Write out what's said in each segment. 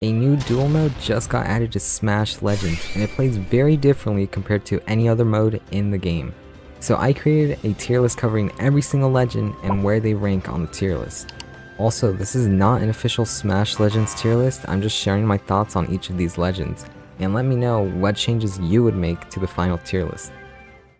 A new duel mode just got added to Smash Legends, and it plays very differently compared to any other mode in the game. So I created a tier list covering every single legend and where they rank on the tier list. Also, this is not an official Smash Legends tier list, I'm just sharing my thoughts on each of these legends, and let me know what changes you would make to the final tier list.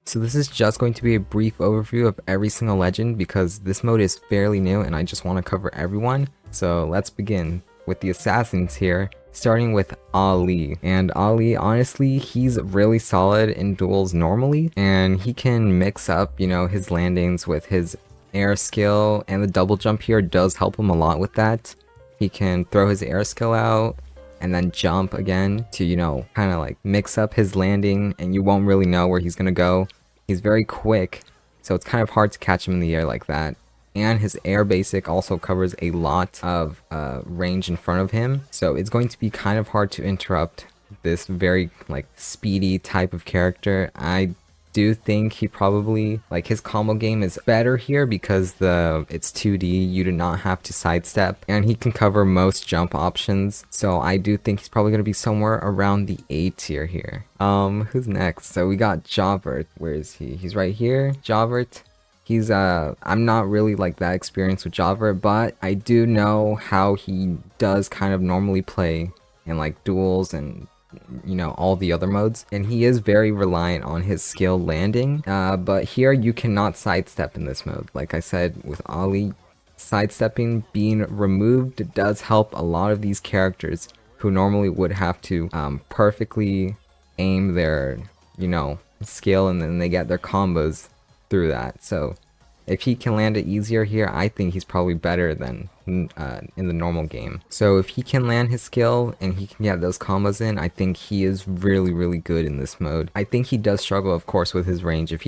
So this is just going to be a brief overview of every single legend because this mode is fairly new and I just want to cover everyone. So let's begin with the assassins here, starting with Ali. And Ali, honestly, he's really solid in duels normally, and he can mix up, his landings with his air skill, and the double jump here does help him a lot with that. He can throw his air skill out and then jump again to, kind of like mix up his landing, and you won't really know where he's gonna go. He's very quick, so it's kind of hard to catch him in the air like that. And his air basic also covers a lot of range in front of him, so it's going to be kind of hard to interrupt this very speedy type of character. I do think he probably, his combo game is better here because it's 2D, you do not have to sidestep, and he can cover most jump options, so I do think he's probably going to be somewhere around the A tier here. Who's next? So we got Javert. Where is he? He's right here. Javert. He's I'm not really that experienced with Javert, but I do know how he does kind of normally play in duels and all the other modes, and he is very reliant on his skill landing, but here you cannot sidestep in this mode. Like I said, with Ali, sidestepping being removed does help a lot of these characters who normally would have to perfectly aim their skill, and then they get their combos through that. So if he can land it easier here, I think he's probably better than in the normal game. So if he can land his skill and he can get those combos in, I think he is really good in this mode. I think he does struggle, of course, with his range. If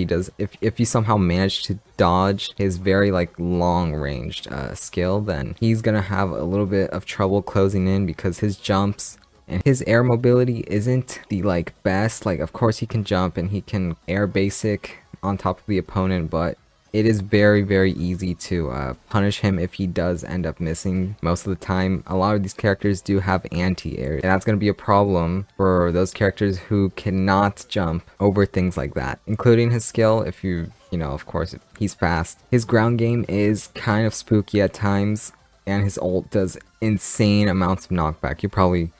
you somehow manage to dodge his very long ranged skill, then he's gonna have a little bit of trouble closing in because his jumps and his air mobility isn't the best. Of course he can jump and he can air basic on top of the opponent, but it is very easy to punish him if he does end up missing most of the time. A lot of these characters do have anti-air, and that's going to be a problem for those characters who cannot jump over things like that, including his skill. If of course, he's fast. His ground game is kind of spooky at times, and his ult does insane amounts of knockback. You probably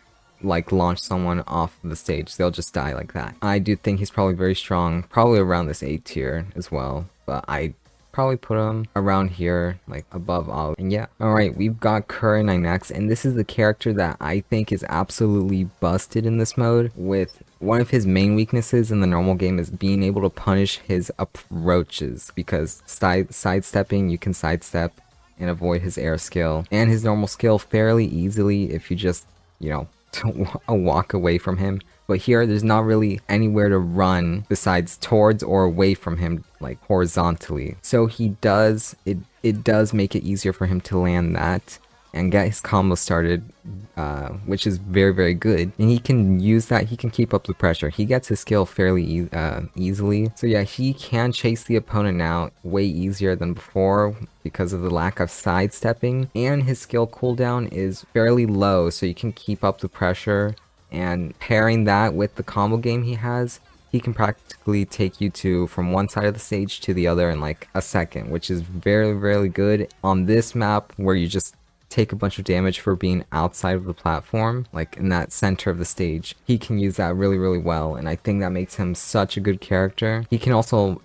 launch someone off the stage, they'll just die like that. I do think he's probably very strong, probably around this A tier as well, but I probably put him around here, above all. And yeah, alright, we've got Kurenai next, and this is the character that I think is absolutely busted in this mode. With one of his main weaknesses in the normal game is being able to punish his approaches, because sidestepping, you can sidestep and avoid his air skill and his normal skill fairly easily if you just to walk away from him. But here there's not really anywhere to run besides towards or away from him horizontally, so it does make it easier for him to land that and get his combo started, which is very good, and he can use that. He can keep up the pressure. He gets his skill fairly easily, so yeah, he can chase the opponent now way easier than before because of the lack of sidestepping, and his skill cooldown is fairly low, so you can keep up the pressure. And pairing that with the combo game he has, he can practically take you from one side of the stage to the other in a second, which is very good on this map where you just take a bunch of damage for being outside of the platform, in that center of the stage. He can use that really well, and I think that makes him such a good character. He can also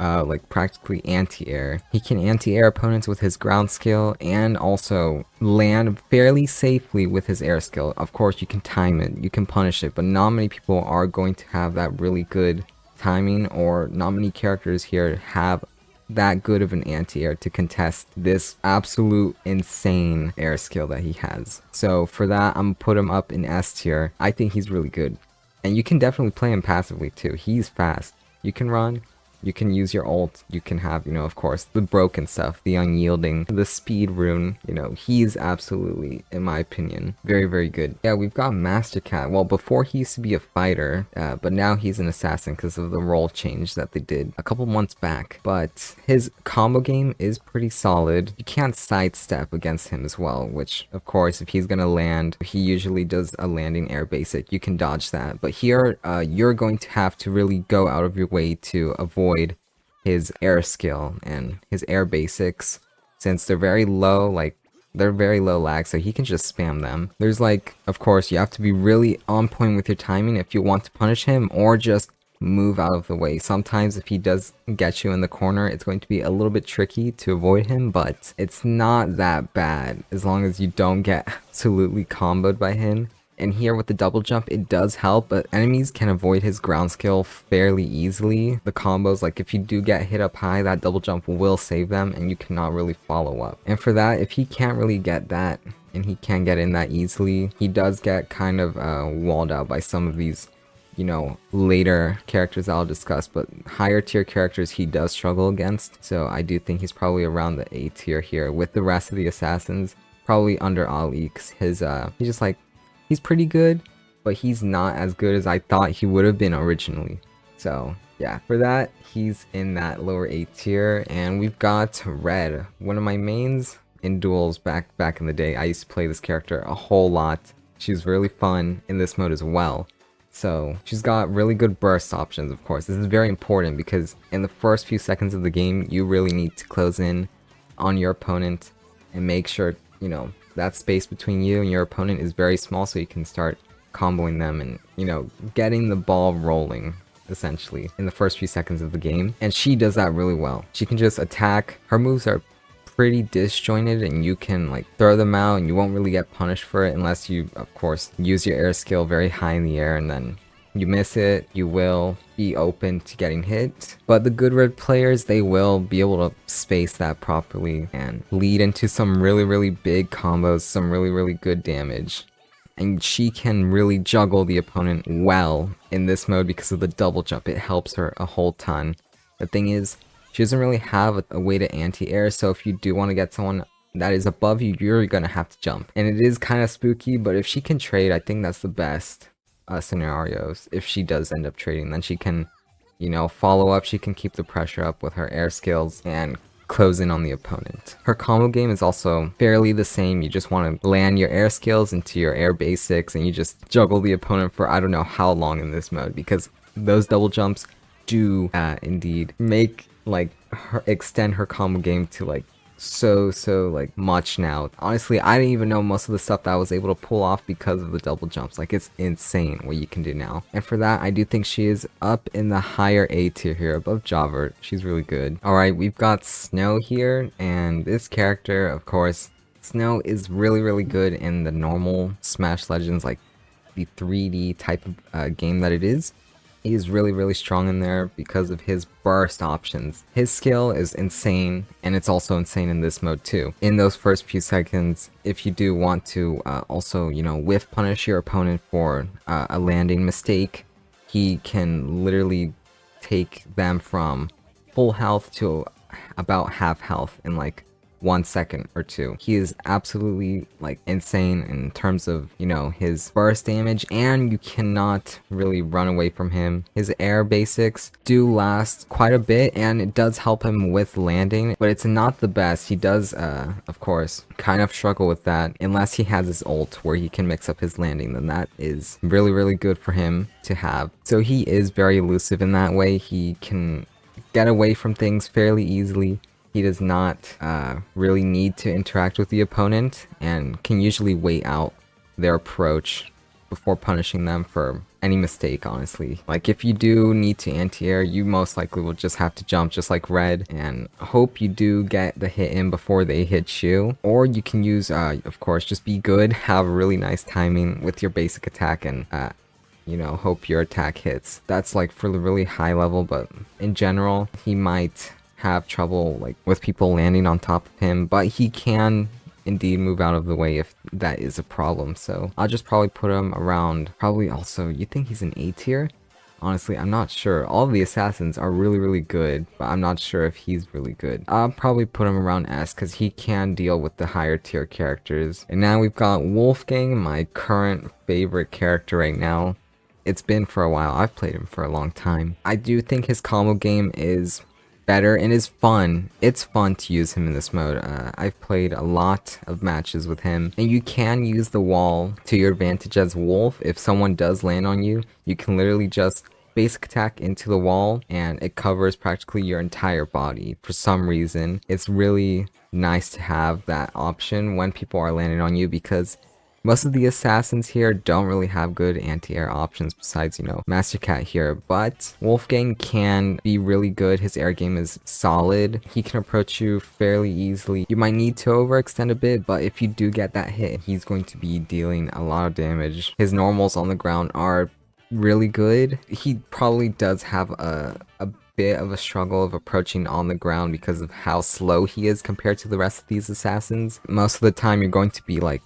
practically anti-air. He can anti-air opponents with his ground skill and also land fairly safely with his air skill. Of course, you can time it, you can punish it, but not many people are going to have that really good timing, or not many characters here have that good of an anti-air to contest this absolute insane air skill that he has. So for that, I'm gonna put him up in S tier. I think he's really good, and you can definitely play him passively too. He's fast, you can run, You can use your ult, you can have, of course, the broken stuff, the unyielding, the speed rune, he's absolutely, in my opinion, very, very good. Yeah, we've got Master Cat. Well, before he used to be a fighter, but now he's an assassin because of the role change that they did a couple months back. But his combo game is pretty solid. You can't sidestep against him as well, which, of course, if he's gonna land, he usually does a landing air basic. You can dodge that. But here, you're going to have to really go out of your way to avoid his air skill and his air basics, since they're very low, they're very low lag, so he can just spam them. There's of course, you have to be really on point with your timing if you want to punish him, or just move out of the way. Sometimes if he does get you in the corner, it's going to be a little bit tricky to avoid him, but it's not that bad as long as you don't get absolutely comboed by him. And here with the double jump, it does help, but enemies can avoid his ground skill fairly easily. The combos, if you do get hit up high, that double jump will save them and you cannot really follow up. And for that, if he can't really get that, and he can't get in that easily, he does get kind of walled out by some of these, later characters I'll discuss, but higher tier characters he does struggle against. So I do think he's probably around the A tier here with the rest of the assassins, probably under Ali, because he's just he's pretty good, but he's not as good as I thought he would have been originally. So yeah, for that, he's in that lower A tier. And we've got Red, one of my mains in duels back in the day. I used to play this character a whole lot. She's really fun in this mode as well. So she's got really good burst options, of course. This is very important because in the first few seconds of the game, you really need to close in on your opponent and make sure, that space between you and your opponent is very small, so you can start comboing them and, getting the ball rolling, essentially, in the first few seconds of the game. And she does that really well. She can just attack. Her moves are pretty disjointed and you can throw them out and you won't really get punished for it unless you, of course, use your air skill very high in the air, and then you miss it, you will be open to getting hit. But the good red players, they will be able to space that properly and lead into some really, really big combos, some really, really good damage. And she can really juggle the opponent well in this mode because of the double jump. It helps her a whole ton. The thing is, she doesn't really have a way to anti-air, so if you do want to get someone that is above you, you're gonna have to jump. And it is kind of spooky, but if she can trade, I think that's the best scenarios. If she does end up trading, then she can, follow up. She can keep the pressure up with her air skills and close in on the opponent. Her combo game is also fairly the same. You just want to land your air skills into your air basics and you just juggle the opponent for I don't know how long in this mode, because those double jumps do indeed make her extend her combo game to so much now. Honestly, I didn't even know most of the stuff that I was able to pull off because of the double jumps. It's insane what you can do now. And for that, I do think she is up in the higher A tier here, above Javert. She's really good. Alright, we've got Snow here, and this character, of course, Snow is really, really good in the normal Smash Legends, the 3D type of game that it is. He's really, really strong in there because of his burst options. His skill is insane, and it's also insane in this mode too. In those first few seconds, if you do want to also, whiff punish your opponent for a landing mistake, he can literally take them from full health to about half health in 1 second or two. He is absolutely insane in terms of, his burst damage, and you cannot really run away from him. His air basics do last quite a bit, and it does help him with landing, but it's not the best. He does, of course, kind of struggle with that unless he has his ult where he can mix up his landing. Then that is really, really good for him to have. So he is very elusive in that way. He can get away from things fairly easily. He does not really need to interact with the opponent and can usually wait out their approach before punishing them for any mistake, honestly. If you do need to anti-air, you most likely will just have to jump just like Red and hope you do get the hit in before they hit you. Or you can use, of course, just be good, have really nice timing with your basic attack and hope your attack hits. That's for the really high level, but in general, he might have trouble with people landing on top of him, but he can indeed move out of the way if that is a problem. So I'll just probably put him around, probably also, you think he's an A tier? Honestly, I'm not sure. All of the assassins are really good, but I'm not sure if he's really good. I'll probably put him around S because he can deal with the higher tier characters. And now we've got Wolfgang, my current favorite character right now. It's been for a while. I've played him for a long time. I do think his combo game is better and is fun. It's fun to use him in this mode. I've played a lot of matches with him, and you can use the wall to your advantage as Wolf. If someone does land on you, you can literally just basic attack into the wall and it covers practically your entire body. For some reason, it's really nice to have that option when people are landing on you, because most of the assassins here don't really have good anti-air options besides, Master Cat here, but Wolfgang can be really good. His air game is solid. He can approach you fairly easily. You might need to overextend a bit, but if you do get that hit, he's going to be dealing a lot of damage. His normals on the ground are really good. He probably does have a bit of a struggle of approaching on the ground because of how slow he is compared to the rest of these assassins. Most of the time you're going to be like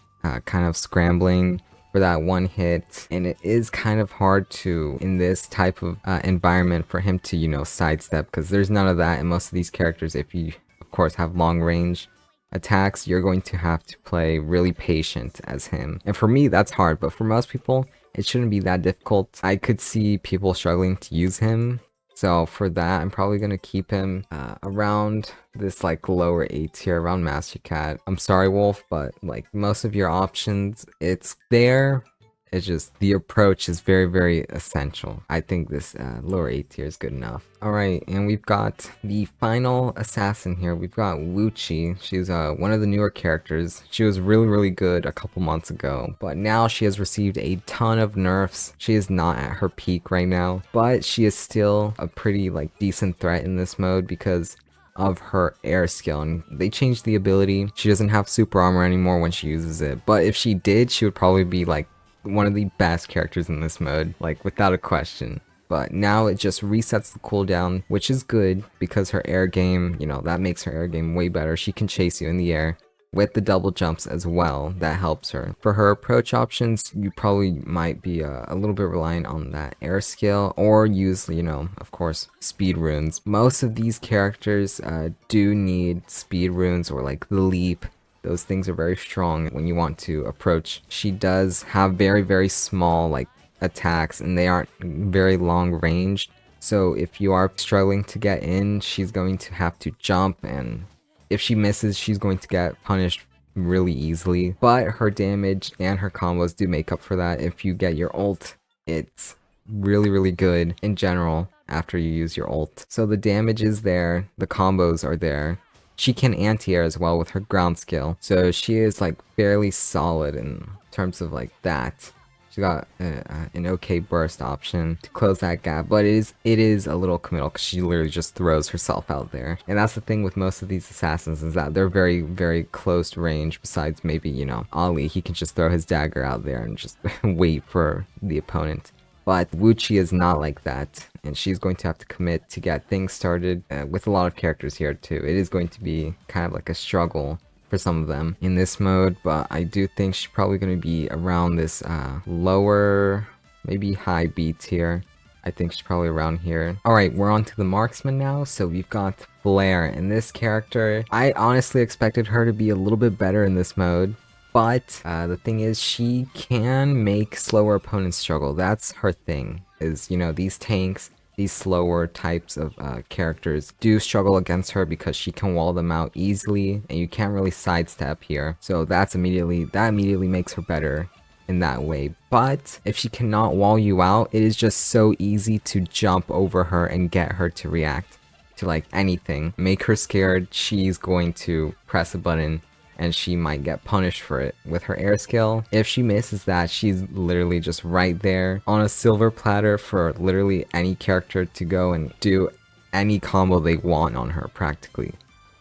kind of scrambling for that one hit, and it is kind of hard to, in this type of environment, for him to sidestep, because there's none of that in most of these characters. If you of course have long range attacks, you're going to have to play really patient as him, and for me that's hard, but for most people it shouldn't be that difficult. I could see people struggling to use him, so for that I'm probably gonna keep him around this like lower A tier, around Master Cat. I'm sorry Wolf, but like most of your options, it's there. It's just the approach is very essential. I think this lower A tier is good enough. Alright, and we've got the final assassin here. We've got Wuchi. She's one of the newer characters. She was really good a couple months ago, but now she has received a ton of nerfs. She is not at her peak right now, but she is still a pretty like decent threat in this mode because of her air skill, and they changed the ability. She doesn't have super armor anymore when she uses it, but if she did, she would probably be like one of the best characters in this mode, like without a question. But now it just resets the cooldown, which is good because her air game, that makes her air game way better. She can chase you in the air with the double jumps as well. That helps her. For her approach options, you probably might be a little bit reliant on that air skill, or use, of course, speed runes. Most of these characters do need speed runes or like the leap. Those things are very strong when you want to approach. She does have very small like attacks, and they aren't very long range. So if you are struggling to get in, she's going to have to jump, and if she misses, she's going to get punished really easily. But her damage and her combos do make up for that. If you get your ult, it's really good in general after you use your ult. So the damage is there, the combos are there. She can anti-air as well with her ground skill, so she is like fairly solid in terms of like that. She got an okay burst option to close that gap, but it is a little committal because she literally just throws herself out there. And that's the thing with most of these assassins, is that they're very close range. Besides maybe Ali, he can just throw his dagger out there and just wait for the opponent. But Wuchi is not like that, and she's going to have to commit to get things started with a lot of characters here too. It is going to be kind of like a struggle for some of them in this mode, but I do think she's probably going to be around this lower, maybe high B tier. I think she's probably around here. Alright, we're on to the Marksman now. So we've got Blair, and this character, I honestly expected her to be a little bit better in this mode. But the thing is, she can make slower opponents struggle. That's her thing, is, these tanks, these slower types of characters do struggle against her because she can wall them out easily, and you can't really sidestep here. So that immediately makes her better in that way. But if she cannot wall you out, it is just so easy to jump over her and get her to react to like anything. Make her scared, she's going to press a button, and she might get punished for it with her air skill. If she misses that, she's literally just right there on a silver platter for literally any character to go and do any combo they want on her practically.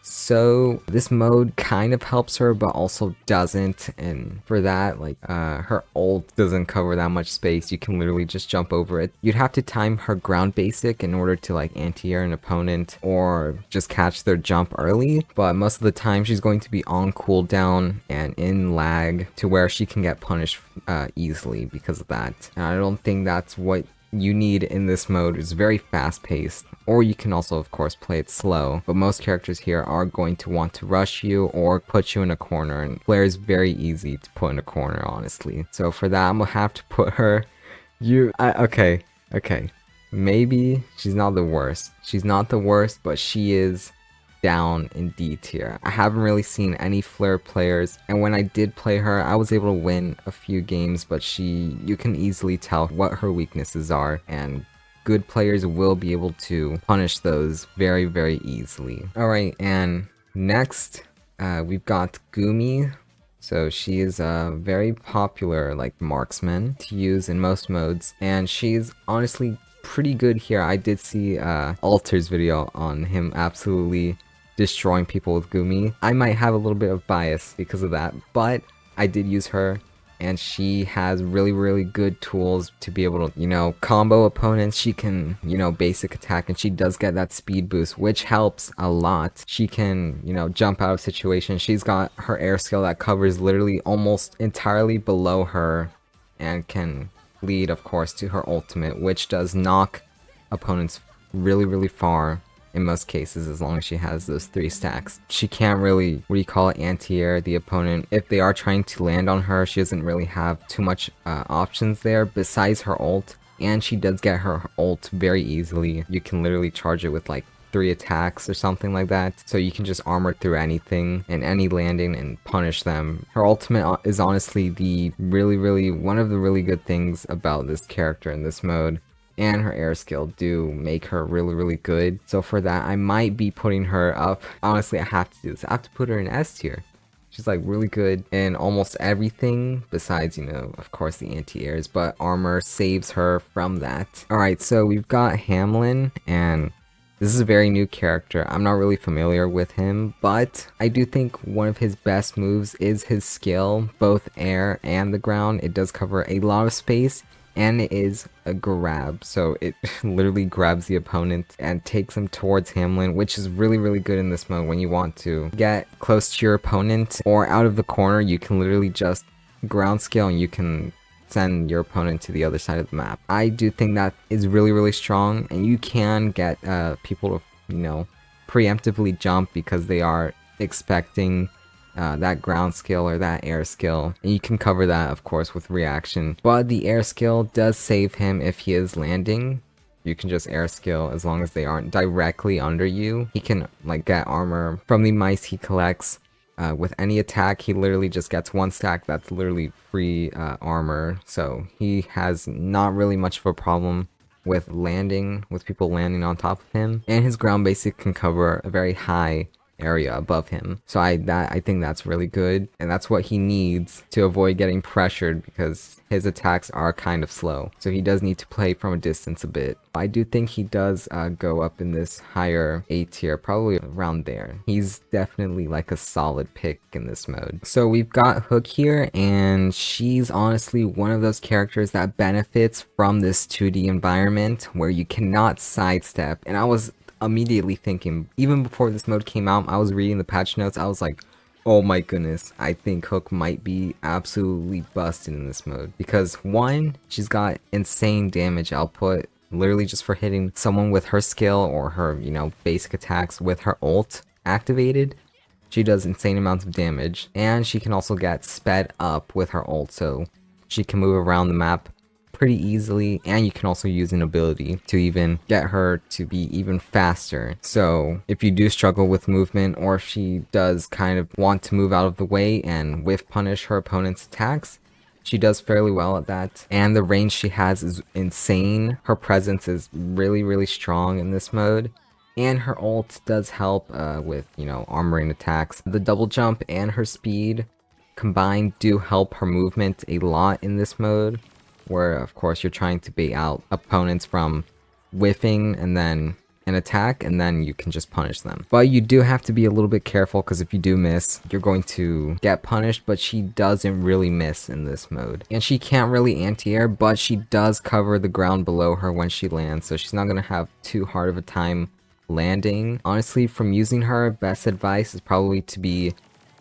So this mode kind of helps her, but also doesn't, and for that, like her ult doesn't cover that much space. You can literally just jump over it. You'd have to time her ground basic in order to like anti-air an opponent or just catch their jump early, but most of the time she's going to be on cooldown and in lag to where she can get punished easily because of that. And I don't think that's what you need in this mode is very fast paced, or you can also of course play it slow, but most characters here are going to want to rush you or put you in a corner, and Blair is very easy to put in a corner, honestly. So for that, I'm gonna have to put her, okay, maybe she's not the worst. She's not the worst, but she is down in D tier. I haven't really seen any Flare players, and when I did play her, I was able to win a few games, but you can easily tell what her weaknesses are, and good players will be able to punish those very, very easily. Alright, and next, we've got Gumi. So she is a very popular like marksman to use in most modes, and she's honestly pretty good here. I did see Alter's video on him absolutely destroying people with Gumi. I might have a little bit of bias because of that, but I did use her, and she has really, really good tools to be able to, you know, combo opponents. She can, you know, basic attack, and she does get that speed boost, which helps a lot. She can, you know, jump out of situations. She's got her air skill that covers literally almost entirely below her, and can lead, of course, to her ultimate, which does knock opponents really, really far in most cases, as long as she has those 3 stacks. She can't really, what do you call it, anti-air the opponent. If they are trying to land on her, she doesn't really have too much options there besides her ult, and she does get her ult very easily. You can literally charge it with like 3 attacks or something like that, so you can just armor through anything and any landing and punish them. Her ultimate is honestly the one of the really good things about this character in this mode, and her air skill do make her really, really good. So for that, I might be putting her up. Honestly, I have to do this. I have to put her in S tier. She's like really good in almost everything besides, you know, of course the anti-airs, but armor saves her from that. Alright, so we've got Hamlin, and this is a very new character. I'm not really familiar with him, but I do think one of his best moves is his skill, both air and the ground. It does cover a lot of space, and it is a grab, so it literally grabs the opponent and takes him towards Hamlin, which is really, really good in this mode. When you want to get close to your opponent or out of the corner, you can literally just ground scale and you can send your opponent to the other side of the map. I do think that is really, really strong, and you can get people to, you know, preemptively jump because they are expecting that ground skill or that air skill, and you can cover that of course with reaction, but the air skill does save him if he is landing. You can just air skill as long as they aren't directly under you. He can like get armor from the mice he collects. With any attack, he literally just gets 1 stack. That's literally free armor, so he has not really much of a problem with landing, with people landing on top of him, and his ground basic can cover a very high area above him. So I think that's really good, and that's what he needs to avoid getting pressured, because his attacks are kind of slow, so he does need to play from a distance a bit. I do think he does go up in this higher A tier, probably around there. He's definitely like a solid pick in this mode. So we've got Hook here, and she's honestly one of those characters that benefits from this 2D environment where you cannot sidestep, and I was immediately thinking, even before this mode came out, I was reading the patch notes, I was like, oh my goodness, I think Hook might be absolutely busted in this mode. Because 1, she's got insane damage output, literally just for hitting someone with her skill or her, you know, basic attacks with her ult activated. She does insane amounts of damage, and she can also get sped up with her ult, so she can move around the map pretty easily, and you can also use an ability to even get her to be even faster. So if you do struggle with movement, or if she does kind of want to move out of the way and whiff punish her opponent's attacks, she does fairly well at that, and the range she has is insane. Her presence is really, really strong in this mode, and her ult does help with, you know, armoring attacks. The double jump and her speed combined do help her movement a lot in this mode, where of course you're trying to bait out opponents from whiffing and then an attack, and then you can just punish them. But you do have to be a little bit careful, because if you do miss, you're going to get punished. But she doesn't really miss in this mode, and she can't really anti-air, but she does cover the ground below her when she lands, so she's not going to have too hard of a time landing. Honestly, from using her, best advice is probably to be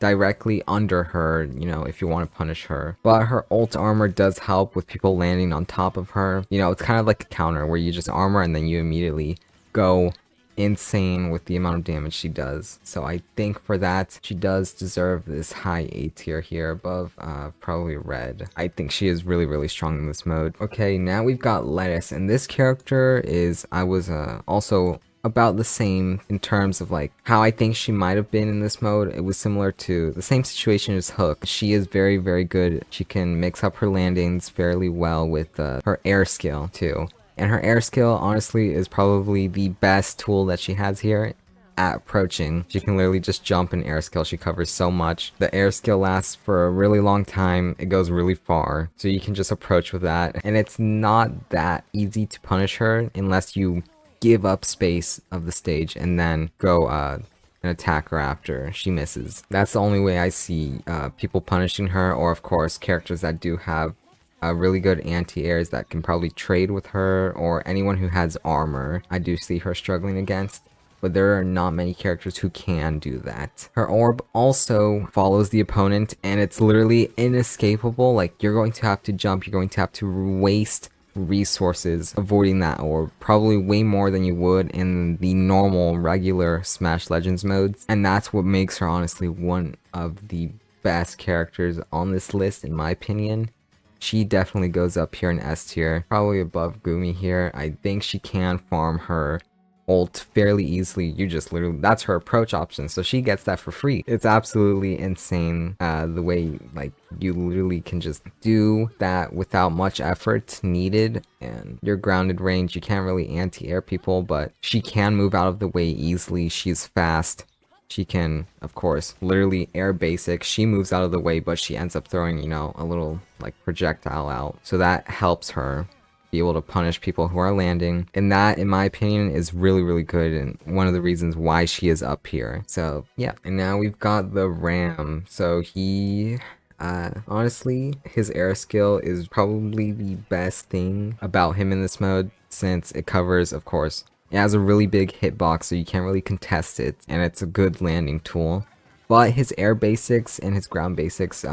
directly under her, you know, if you want to punish her. But her ult armor does help with people landing on top of her. You know, it's kind of like a counter where you just armor and then you immediately go insane with the amount of damage she does. So I think for that, she does deserve this high A tier here above probably red. I think she is really, really strong in this mode. Okay, now we've got Lettuce, and this character is, I was also about the same in terms of like how I think she might have been in this mode. It was similar to the same situation as Hook. She is very, very good. She can mix up her landings fairly well with her air skill too. And her air skill, honestly, is probably the best tool that she has here at approaching. She can literally just jump and air skill. She covers so much. The air skill lasts for a really long time. It goes really far. So you can just approach with that. And it's not that easy to punish her unless you give up space of the stage and then go and attack her after she misses. That's the only way I see people punishing her, or of course characters that do have really good anti-airs that can probably trade with her, or anyone who has armor. I do see her struggling against, but there are not many characters who can do that. Her orb also follows the opponent, and it's literally inescapable. Like, you're going to have to jump, you're going to have to waste resources avoiding that orb, probably way more than you would in the normal regular Smash Legends modes, and that's what makes her honestly one of the best characters on this list in my opinion. She definitely goes up here in S tier, probably above Gumi here. I think she can farm her ult fairly easily. You just literally, that's her approach option, so she gets that for free. It's absolutely insane the way like you literally can just do that without much effort needed, and your grounded range, you can't really anti-air people, but she can move out of the way easily. She's fast. She can, of course, literally air basic. She moves out of the way, but she ends up throwing, you know, a little like projectile out. So that helps her be able to punish people who are landing. And that, in my opinion, is really, really good, and one of the reasons why she is up here. So yeah, and now we've got the Ram. So he honestly, his air skill is probably the best thing about him in this mode, since it covers, of course, it has a really big hitbox, so you can't really contest it, and it's a good landing tool. But his air basics and his ground basics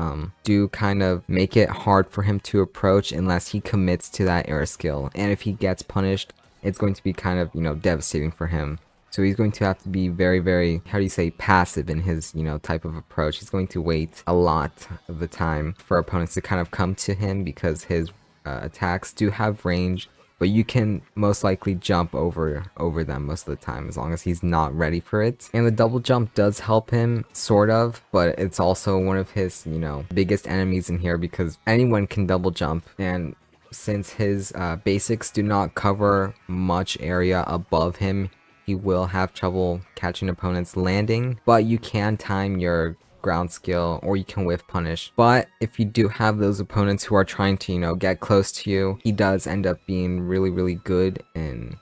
do kind of make it hard for him to approach unless he commits to that air skill. And if he gets punished, it's going to be kind of, you know, devastating for him. So he's going to have to be very, very, how do you say, passive in his, you know, type of approach. He's going to wait a lot of the time for opponents to kind of come to him, because his attacks do have range, but you can most likely jump over them most of the time as long as he's not ready for it. And the double jump does help him, sort of, but it's also one of his, you know, biggest enemies in here, because anyone can double jump, and since his basics do not cover much area above him, he will have trouble catching opponents landing. But you can time your ground skill, or you can whiff punish. But if you do have those opponents who are trying to, you know, get close to you, he does end up being really, really good in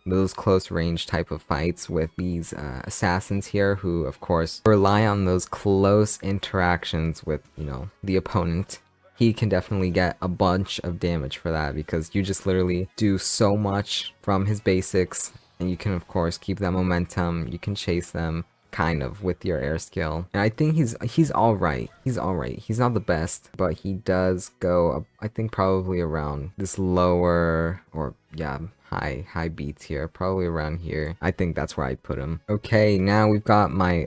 those close range type of fights with these assassins here, who of course rely on those close interactions with, you know, the opponent. He can definitely get a bunch of damage for that, because you just literally do so much from his basics, and you can of course keep that momentum, you can chase them kind of with your air skill. And I think he's all right. He's all right. He's not the best, but he does go up, I think probably around this lower, or yeah, high B tier, probably around here. I think that's where I'd put him. Okay, now we've got my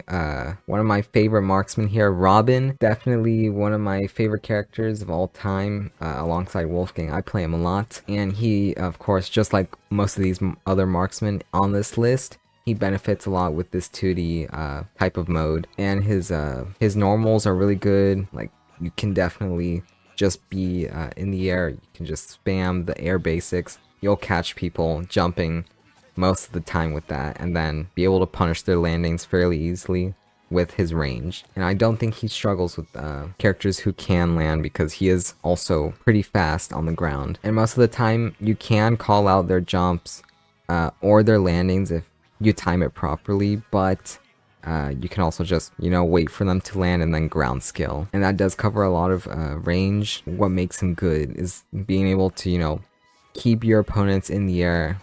one of my favorite marksmen here, Robin. Definitely one of my favorite characters of all time, alongside Wolfgang. I play him a lot, and he, of course, just like most of these other marksmen on this list, he benefits a lot with this 2D type of mode, and his normals are really good. Like, you can definitely just be in the air. You can just spam the air basics. You'll catch people jumping most of the time with that, and then be able to punish their landings fairly easily with his range. And I don't think he struggles with characters who can land, because he is also pretty fast on the ground. And most of the time, you can call out their jumps or their landings if you time it properly, but you can also just, you know, wait for them to land and then ground skill. And that does cover a lot of range. What makes him good is being able to, you know, keep your opponents in the air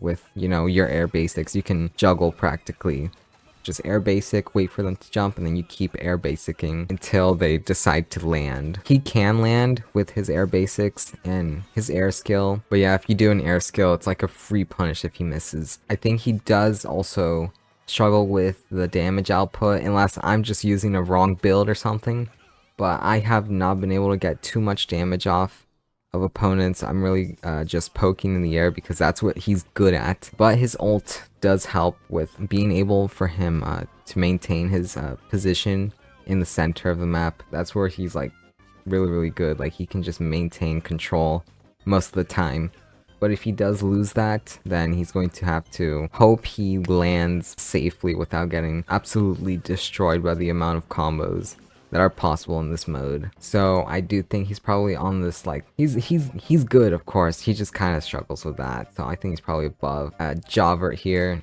with, you know, your air basics. You can juggle practically just air basic, wait for them to jump, and then you keep air basicing until they decide to land. He can land with his air basics and his air skill, but yeah, if you do an air skill, it's like a free punish if he misses. I think he does also struggle with the damage output unless I'm just using a wrong build or something, but I have not been able to get too much damage off of opponents. I'm really just poking in the air because that's what he's good at. But his ult does help with being able for him to maintain his position in the center of the map. That's where he's like really good. Like he can just maintain control most of the time. But if he does lose that, then he's going to have to hope he lands safely without getting absolutely destroyed by the amount of combos that are possible in this mode. So I do think he's probably on this, like, he's good, of course. He just kind of struggles with that. So I think he's probably above Javert here.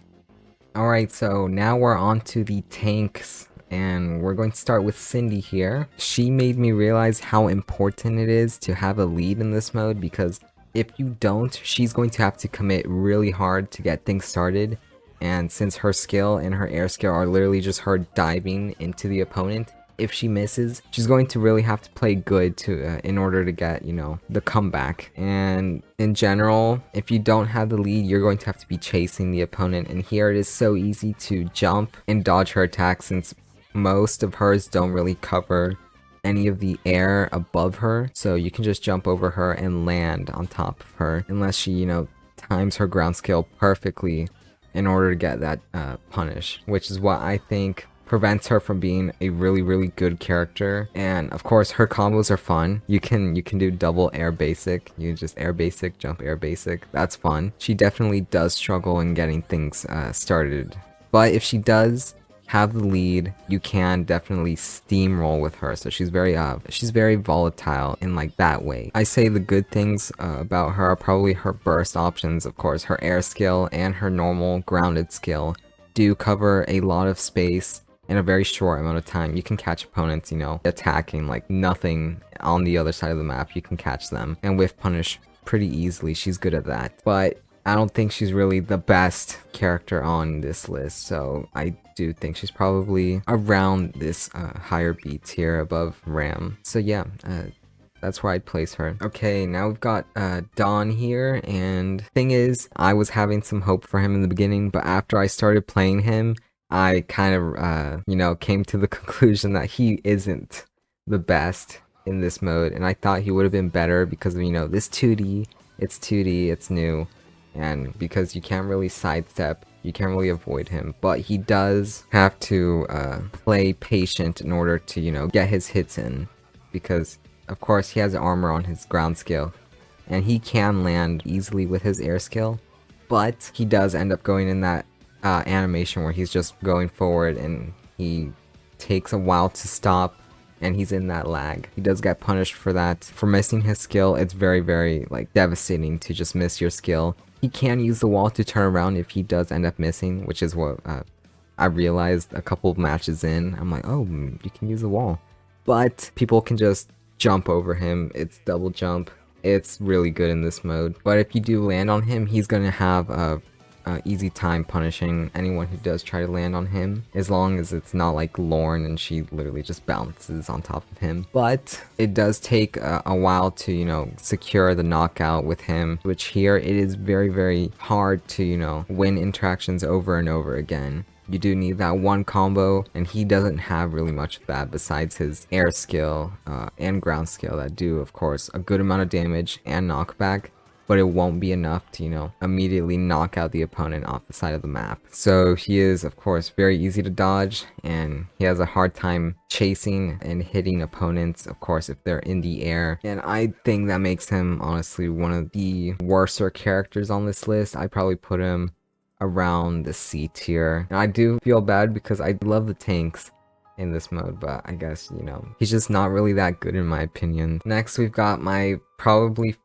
Alright, so now we're on to the tanks. And we're going to start with Cindy here. She made me realize how important it is to have a lead in this mode, because if you don't, she's going to have to commit really hard to get things started. And since her skill and her air skill are literally just her diving into the opponent, if she misses, she's going to really have to play good to in order to get, you know, the comeback. And in general, if you don't have the lead, you're going to have to be chasing the opponent. And here it is so easy to jump and dodge her attacks, since most of hers don't really cover any of the air above her. So you can just jump over her and land on top of her, unless she, you know, times her ground skill perfectly in order to get that punish, which is what I think prevents her from being a really good character. And of course her combos are fun. You can do double air basic. You just air basic, jump air basic. That's fun. She definitely does struggle in getting things started, but if she does have the lead, you can definitely steamroll with her. So she's very volatile in like that way. I say the good things about her are probably her burst options. Of course, her air skill and her normal grounded skill do cover a lot of space in a very short amount of time. You can catch opponents, you know, attacking like nothing on the other side of the map. You can catch them and whiff punish pretty easily. She's good at that. But I don't think she's really the best character on this list, so I do think she's probably around this higher B tier above Ram. So yeah, that's where I'd place her. Okay, now we've got Dawn here, and thing is, I was having some hope for him in the beginning, but after I started playing him, I kind of, you know, came to the conclusion that he isn't the best in this mode, and I thought he would have been better because of, you know, this 2D, it's new. And because you can't really sidestep, you can't really avoid him, but he does have to play patient in order to, you know, get his hits in, because of course he has armor on his ground skill and he can land easily with his air skill, but he does end up going in that animation where he's just going forward and he takes a while to stop and he's in that lag. He does get punished for that. For missing his skill, it's very like devastating to just miss your skill. He can use the wall to turn around if he does end up missing, which is what I realized a couple of matches in. I'm like, oh, you can use the wall. But people can just jump over him. It's double jump. It's really good in this mode. But if you do land on him, he's going to have a easy time punishing anyone who does try to land on him, as long as it's not like Lorne and she literally just bounces on top of him. But it does take a while to, you know, secure the knockout with him, which here it is very hard to, you know, win interactions over and over again. You do need that one combo, and he doesn't have really much of that besides his air skill and ground skill that do, of course, a good amount of damage and knockback, but it won't be enough to, you know, immediately knock out the opponent off the side of the map. So he is, of course, very easy to dodge, and he has a hard time chasing and hitting opponents, of course, if they're in the air. And I think that makes him, honestly, one of the worser characters on this list. I'd probably put him around the C tier. And I do feel bad because I love the tanks in this mode, but I guess, you know, he's just not really that good in my opinion. Next, we've got my probably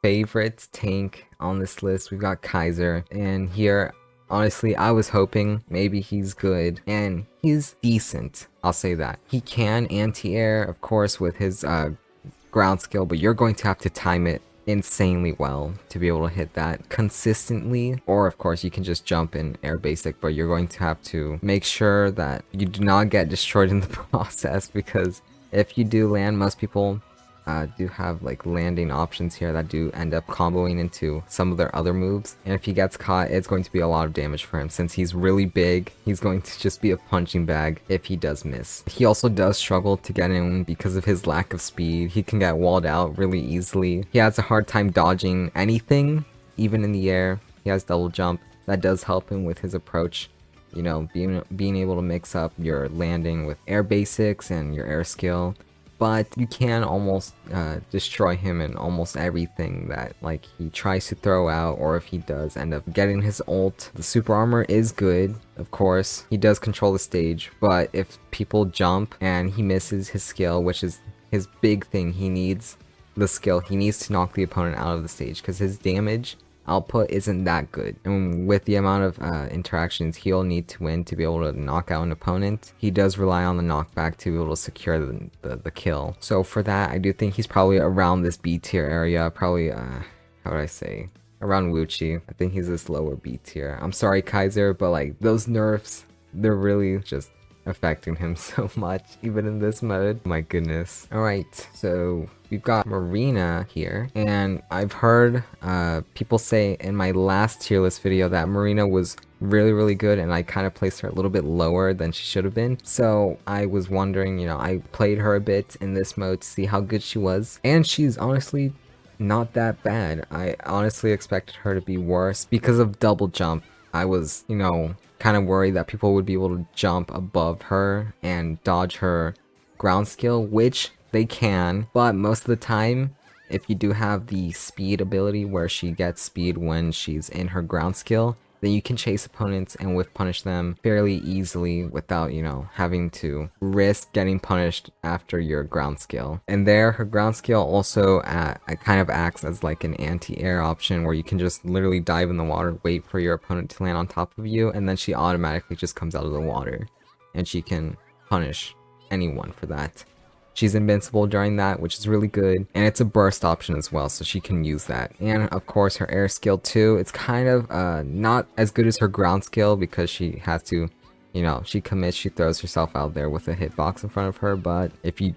favorite tank on this list. We've got Kaiser, and here, honestly, I was hoping maybe he's good, and he's decent, I'll say that. He can anti-air, of course, with his ground skill, but you're going to have to time it insanely well to be able to hit that consistently. Or of course you can just jump in air basic, but you're going to have to make sure that you do not get destroyed in the process, because if you do land, most people do have like landing options here that do end up comboing into some of their other moves, and if he gets caught, it's going to be a lot of damage for him. Since he's really big, he's going to just be a punching bag if he does miss. He also does struggle to get in because of his lack of speed. He can get walled out really easily. He has a hard time dodging anything, even in the air. He has double jump. That does help him with his approach. You know, being able to mix up your landing with air basics and your air skill. But you can almost destroy him in almost everything that like he tries to throw out, or if he does end up getting his ult. The super armor is good, of course. He does control the stage, but if people jump and he misses his skill, which is his big thing, he needs the skill. He needs to knock the opponent out of the stage because his damage output isn't that good, and with the amount of interactions he'll need to win to be able to knock out an opponent, he does rely on the knockback to be able to secure the kill. So for that, I do think he's probably around this B tier area, probably how would I say, around Wuchi. I think he's this lower B tier. I'm sorry Kaiser, but like those nerfs, they're really just affecting him so much, even in this mode. My goodness. Alright, so we've got Marina here, and I've heard people say in my last tier list video that Marina was really good, and I kind of placed her a little bit lower than she should have been. So I was wondering, you know, I played her a bit in this mode to see how good she was, and she's honestly not that bad. I honestly expected her to be worse because of double jump. I was, you know, kind of worried that people would be able to jump above her and dodge her ground skill, which they can, but most of the time, if you do have the speed ability where she gets speed when she's in her ground skill, then you can chase opponents and whiff punish them fairly easily without, you know, having to risk getting punished after your ground skill. And there, her ground skill also kind of acts as like an anti-air option where you can just literally dive in the water, wait for your opponent to land on top of you, and then she automatically just comes out of the water, and she can punish anyone for that. She's invincible during that, which is really good, and it's a burst option as well, so she can use that. And of course her air skill too, it's kind of not as good as her ground skill because she has to, you know, she commits, she throws herself out there with a hitbox in front of her, but if you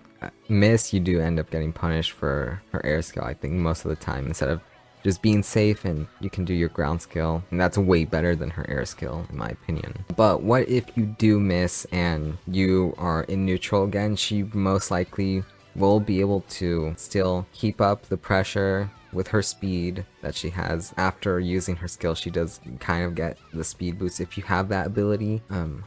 miss, you do end up getting punished for her air skill, I think, most of the time, instead of just being safe and you can do your ground skill, and that's way better than her air skill in my opinion. But what if you do miss and you are in neutral again? She most likely will be able to still keep up the pressure with her speed that she has. After using her skill, she does kind of get the speed boost if you have that ability.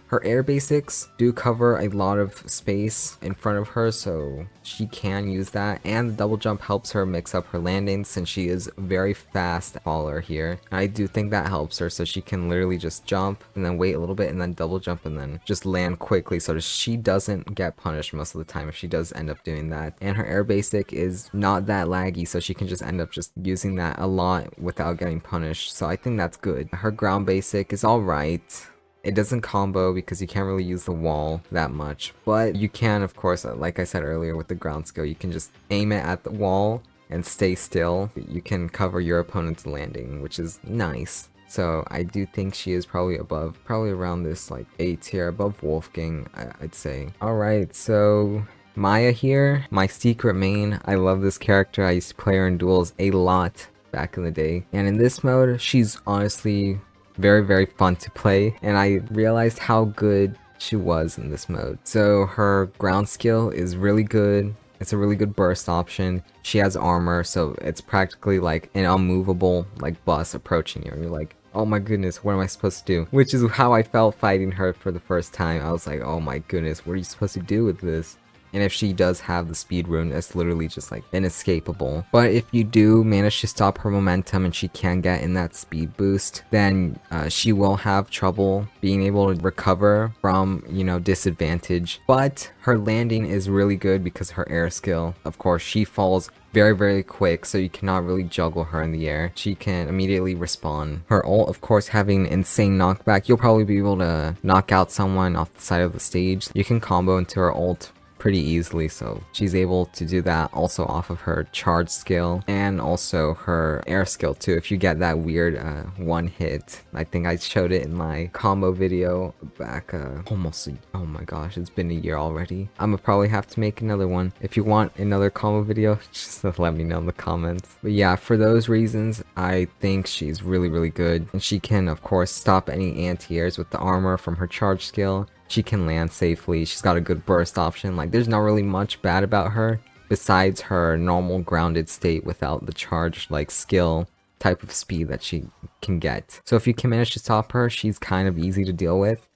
Her air basics do cover a lot of space in front of her, so she can use that, and the double jump helps her mix up her landings since she is very fast faller here. I do think that helps her, so she can literally just jump and then wait a little bit and then double jump and then just land quickly, so that she doesn't get punished most of the time if she does end up doing that. And her air basic is not that laggy, so she can just end up just using that a lot without getting punished, so I think that's good. Her ground basic is alright. It doesn't combo because you can't really use the wall that much, but you can, of course, like I said earlier with the ground skill, you can just aim it at the wall and stay still. You can cover your opponent's landing, which is nice. So I do think she is probably above, probably around this like A tier, above Wolfgang, I'd say. Alright, so Maya here, my secret main. I love this character. I used to play her in duels a lot back in the day, and in this mode she's honestly very fun to play, and I realized how good she was in this mode. So her ground skill is really good. It's a really good burst option. She has armor, so it's practically like an unmovable like bus approaching you, and you're like, oh my goodness, what am I supposed to do? Which is how I felt fighting her for the first time. I was like, oh my goodness, what are you supposed to do with this? And if she does have the speed rune, it's literally just like inescapable. But if you do manage to stop her momentum and she can get in that speed boost, then she will have trouble being able to recover from, you know, disadvantage. But her landing is really good because her air skill, of course, she falls very quick, so you cannot really juggle her in the air. She can immediately respawn. Her ult, of course, having insane knockback, you'll probably be able to knock out someone off the side of the stage. You can combo into her ult pretty easily, so she's able to do that also off of her charge skill and also her air skill too. If you get that weird one hit, I think I showed it in my combo video back oh my gosh, it's been a year already. I'm gonna probably have to make another one. If you want another combo video, just let me know in the comments. But yeah, for those reasons, I think she's really good, and she can of course stop any anti-airs with the armor from her charge skill. She can land safely. She's got a good burst option. Like, there's not really much bad about her besides her normal grounded state without the charge like skill type of speed that she can get. So if you can manage to stop her, she's kind of easy to deal with.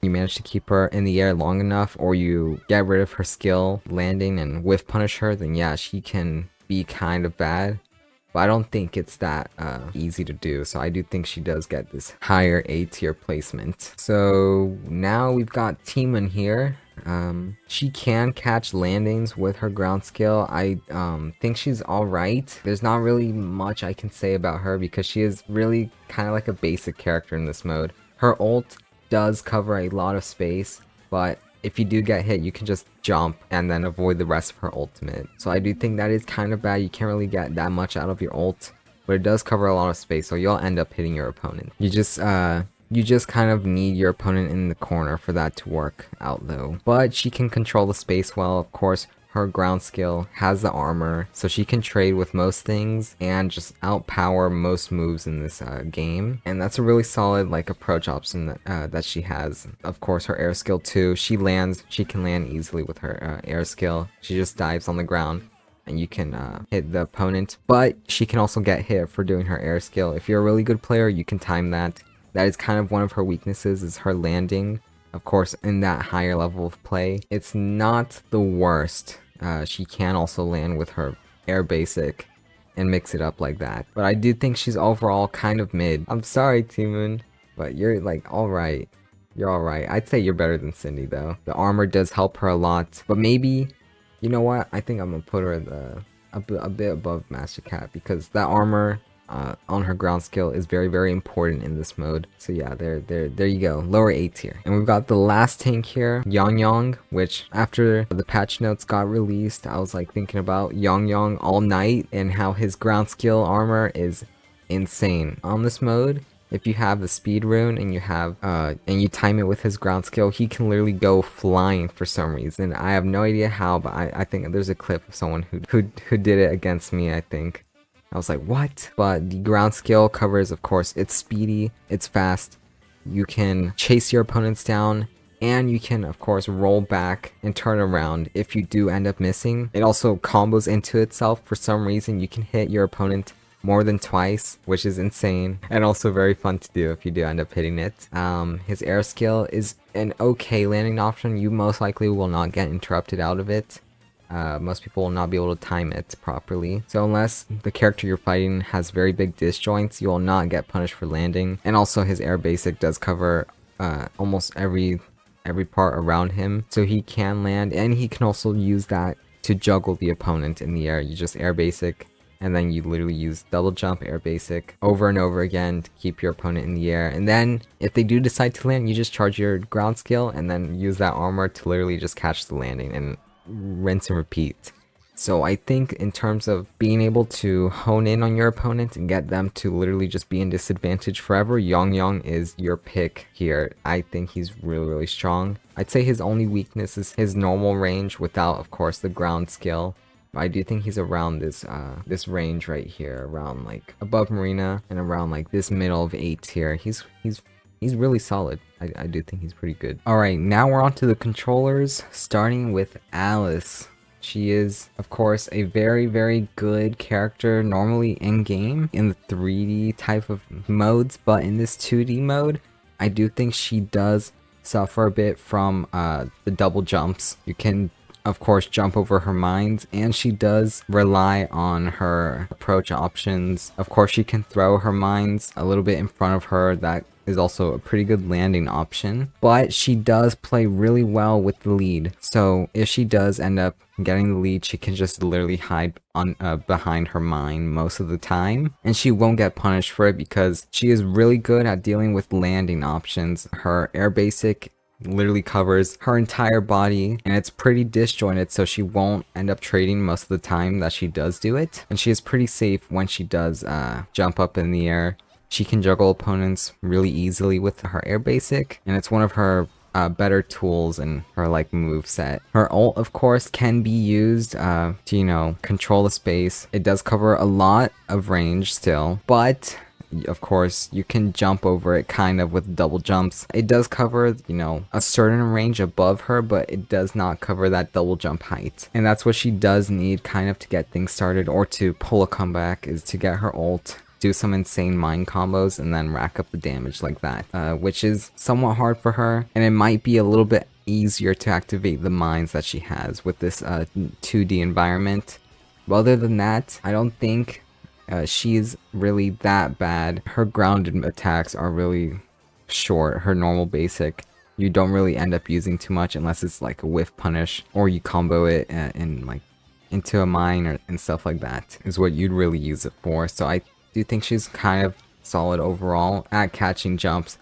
You manage to keep her in the air long enough, or you get rid of her skill landing and whiff punish her, then yeah, she can be kind of bad. But I don't think it's that easy to do, so I do think she does get this higher A tier placement. So now we've got Timon here. She can catch landings with her ground skill. I think she's alright. There's not really much I can say about her because she is really kind of like a basic character in this mode. Her ult does cover a lot of space, but if you do get hit, you can just jump and then avoid the rest of her ultimate. So I do think that is kind of bad. You can't really get that much out of your ult, but it does cover a lot of space, so you'll end up hitting your opponent. You just kind of need your opponent in the corner for that to work out though. But she can control the space well, of course. Her ground skill has the armor, so she can trade with most things and just outpower most moves in this game. And that's a really solid like approach option that she has. Of course, her air skill too. She can land easily with her air skill. She just dives on the ground and you can hit the opponent. But she can also get hit for doing her air skill. If you're a really good player, you can time that. That is kind of one of her weaknesses, is her landing. Of course, in that higher level of play, it's not the worst. She can also land with her air basic and mix it up like that. But I do think she's overall kind of mid. I'm sorry, Timon, but you're like alright. You're alright. I'd say you're better than Cindy though. The armor does help her a lot, but maybe, you know what? I think I'm gonna put her a bit above Master Cat because that armor on her ground skill is very important in this mode. So yeah, there you go, lower A tier. And we've got the last tank here, Yang, which after the patch notes got released, I was like thinking about Yang all night and how his ground skill armor is insane on this mode. If you have the speed rune and you have and you time it with his ground skill, he can literally go flying for some reason. I have no idea how, but I think there's a clip of someone who did it against me, I think. I was like, what? But the ground skill covers, of course, it's speedy, it's fast, you can chase your opponents down, and you can, of course, roll back and turn around if you do end up missing. It also combos into itself for some reason. You can hit your opponent more than twice, which is insane, and also very fun to do if you do end up hitting it. His air skill is an okay landing option. You most likely will not get interrupted out of it. Most people will not be able to time it properly. So unless the character you're fighting has very big disjoints, you will not get punished for landing. And also his air basic does cover almost every part around him. So he can land, and he can also use that to juggle the opponent in the air. You just air basic, and then you literally use double jump, air basic over and over again to keep your opponent in the air. And then if they do decide to land, you just charge your ground skill and then use that armor to literally just catch the landing and rinse and repeat. So I think in terms of being able to hone in on your opponent and get them to literally just be in disadvantage forever, Yang is your pick here. I think he's really strong. I'd say his only weakness is his normal range without, of course, the ground skill. I do think he's around this this range right here, around like above Marina and around like this middle of A tier. He's really solid. I do think he's pretty good. Alright, now we're on to the controllers, starting with Alice. She is, of course, a very good character normally in-game in the 3D type of modes, but in this 2D mode, I do think she does suffer a bit from the double jumps. You can, of course, jump over her mines, and she does rely on her approach options. Of course, she can throw her mines a little bit in front of her. That is also a pretty good landing option, but she does play really well with the lead. So if she does end up getting the lead, she can just literally hide on behind her mine most of the time, and she won't get punished for it because she is really good at dealing with landing options. Her air basic literally covers her entire body, and it's pretty disjointed, so she won't end up trading most of the time that she does do it. And she is pretty safe when she does jump up in the air. She can juggle opponents really easily with her air basic, and it's one of her better tools in her like move set. Her ult, of course, can be used to, you know, control the space. It does cover a lot of range still, but of course you can jump over it kind of with double jumps. It does cover, you know, a certain range above her, but it does not cover that double jump height. And that's what she does need kind of to get things started, or to pull a comeback, is to get her ult, do some insane mine combos, and then rack up the damage like that, which is somewhat hard for her, and it might be a little bit easier to activate the mines that she has with this 2D environment. But other than that, I don't think she's really that bad. Her grounded attacks are really short. Her normal basic, you don't really end up using too much unless it's like a whiff punish, or you combo it in like into a mine and stuff like that is what you'd really use it for. So I do think she's kind of solid overall at catching jumps,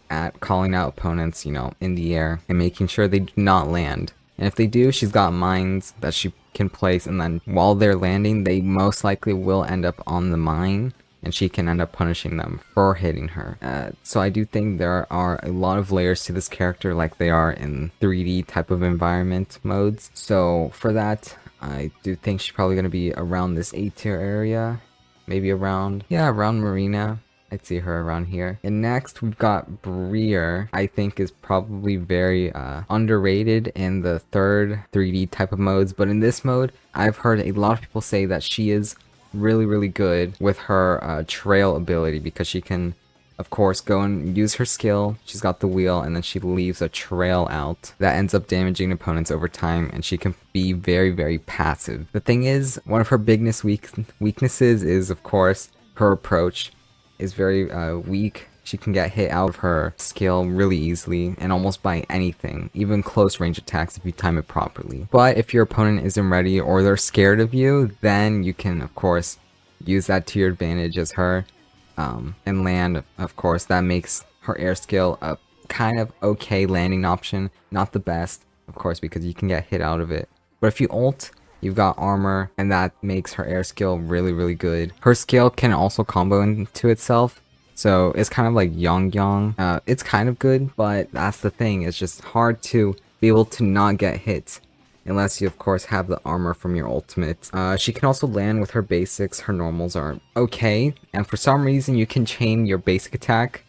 at calling out opponents, you know, in the air, and making sure they do not land. And if they do, she's got mines that she can place, and then while they're landing, they most likely will end up on the mine, and she can end up punishing them for hitting her. So I do think there are a lot of layers to this character, like they are in 3D type of environment modes. So for that, I do think she's probably going to be around this A tier area. Maybe around Marina. I'd see her around here. And next we've got Breer. I think is probably very underrated in the third 3D type of modes, but in this mode, I've heard a lot of people say that she is really good with her trail ability, because she can, of course, go and use her skill. She's got the wheel, and then she leaves a trail out that ends up damaging opponents over time, and she can be very passive. The thing is, one of her biggest weaknesses is, of course, her approach is very weak. She can get hit out of her skill really easily, and almost by anything, even close range attacks if you time it properly. But if your opponent isn't ready, or they're scared of you, then you can, of course, use that to your advantage as her. And land, of course, that makes her air skill a kind of okay landing option. Not the best, of course, because you can get hit out of it. But if you ult, you've got armor, and that makes her air skill really good. Her skill can also combo into itself, so it's kind of like Yang. It's kind of good, but that's the thing. It's just hard to be able to not get hit, unless you, of course, have the armor from your ultimate. She can also land with her basics. Her normals are okay, and for some reason you can chain your basic attack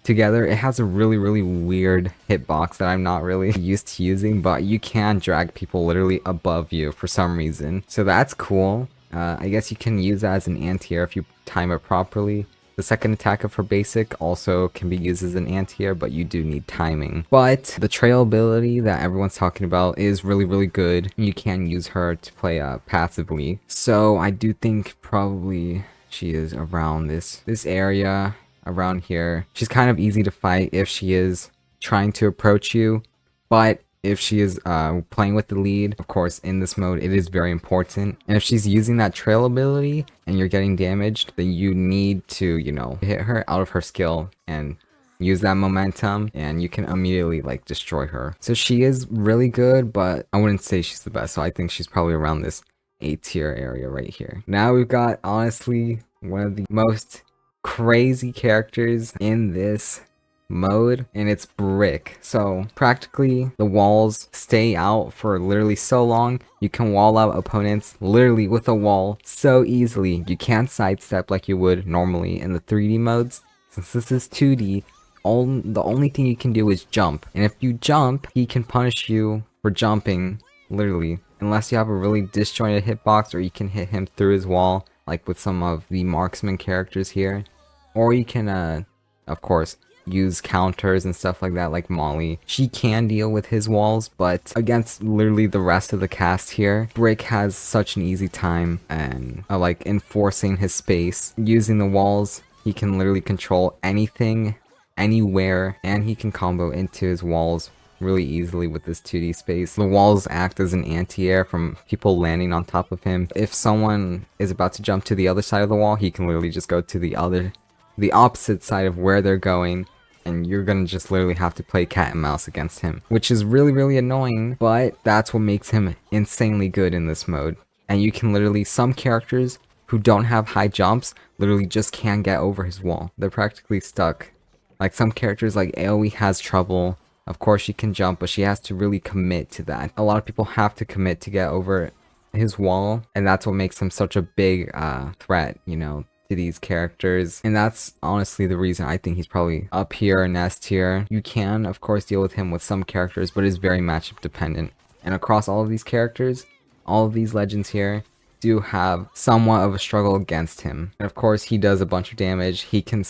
together. It has a really weird hitbox that I'm not really used to using, but you can drag people literally above you for some reason, so that's cool. I guess you can use that as an anti-air if you time it properly. The second attack of her basic also can be used as an anti-air, but you do need timing. But the trail ability that everyone's talking about is really good. You can use her to play passively. So I do think probably she is around this area, around here. She's kind of easy to fight if she is trying to approach you, but if she is playing with the lead, of course, in this mode, it is very important. And if she's using that trail ability and you're getting damaged, then you need to, you know, hit her out of her skill and use that momentum, and you can immediately like destroy her. So she is really good, but I wouldn't say she's the best. So I think she's probably around this A tier area right here. Now we've got, honestly, one of the most crazy characters in this mode, and it's Brick. So practically the walls stay out for literally so long. You can wall out opponents literally with a wall so easily. You can't sidestep like you would normally in the 3D modes. Since this is 2D, the only thing you can do is jump, and if you jump, he can punish you for jumping literally, unless you have a really disjointed hitbox, or you can hit him through his wall like with some of the Marksman characters here, or you can of course use counters and stuff like that, like Molly. She can deal with his walls, but against literally the rest of the cast here, Brick has such an easy time and like enforcing his space. Using the walls, he can literally control anything, anywhere, and he can combo into his walls really easily with this 2D space. The walls act as an anti-air from people landing on top of him. If someone is about to jump to the other side of the wall, he can literally just go to the opposite side of where they're going, and you're gonna just literally have to play cat and mouse against him, which is really annoying, but that's what makes him insanely good in this mode. And you can literally, some characters who don't have high jumps literally just can't get over his wall. They're practically stuck. Like some characters like AoE has trouble. Of course she can jump, but she has to really commit to that. A lot of people have to commit to get over his wall, and that's what makes him such a big threat, you know, to these characters. And that's honestly the reason I think he's probably up here in S tier. You can of course deal with him with some characters, but it's very matchup dependent. And across all of these characters, all of these legends here do have somewhat of a struggle against him. And of course he does a bunch of damage. He can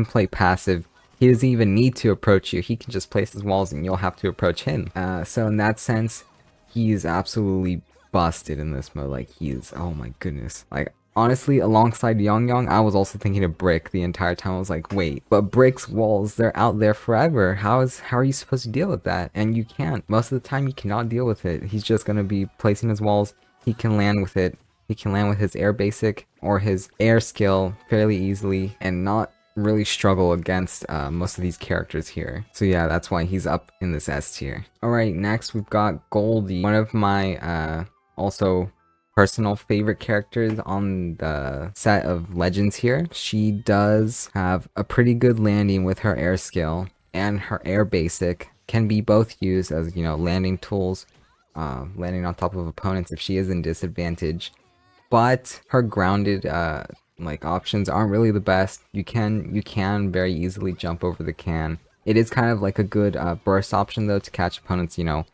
play passive. He doesn't even need to approach you. He can just place his walls and you'll have to approach him. So in that sense, he's absolutely busted in this mode. Like he's, oh my goodness. Like honestly, alongside Yang, I was also thinking of Brick the entire time. I was like, wait, but Brick's walls, they're out there forever. How are you supposed to deal with that? And you can't. Most of the time you cannot deal with it. He's just gonna be placing his walls. He can land with it. He can land with his air basic or his air skill fairly easily and not really struggle against most of these characters here. So yeah, that's why he's up in this S tier. Alright, next we've got Goldie, one of my also personal favorite characters on the set of legends here. She does have a pretty good landing with her air skill, and her air basic can be both used as, you know, landing tools, landing on top of opponents if she is in disadvantage. But her grounded like options aren't really the best. You can very easily jump over the can. It is kind of like a good burst option though to catch opponents, you know,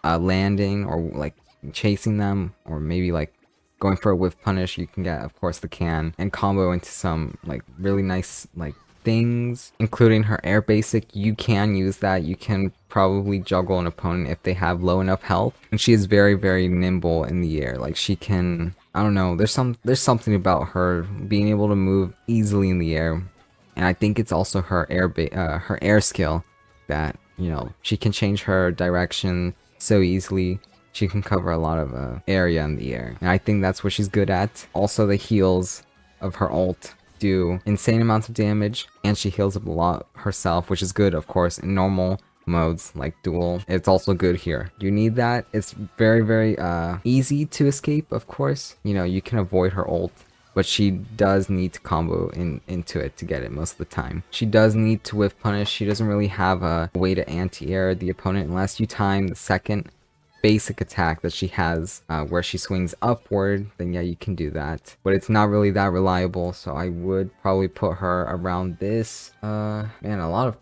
landing or like chasing them, or maybe like going for a whiff punish. You can get of course the can and combo into some like really nice like things, including her air basic. You can use that. You can probably juggle an opponent if they have low enough health, and she is very nimble in the air. Like she can, I don't know, there's something about her being able to move easily in the air, and I think it's also her air skill that, you know, she can change her direction so easily. She can cover a lot of area in the air, and I think that's what she's good at. Also, the heals of her ult do insane amounts of damage, and she heals up a lot herself, which is good of course in normal modes like duel. It's also good here. You need that. It's very easy to escape, of course. You know, you can avoid her ult, but she does need to combo into it to get it most of the time. She does need to whiff punish. She doesn't really have a way to anti-air the opponent unless you time the second basic attack that she has where she swings upward. Then yeah, you can do that, but it's not really that reliable. So I would probably put her around this. Man, a lot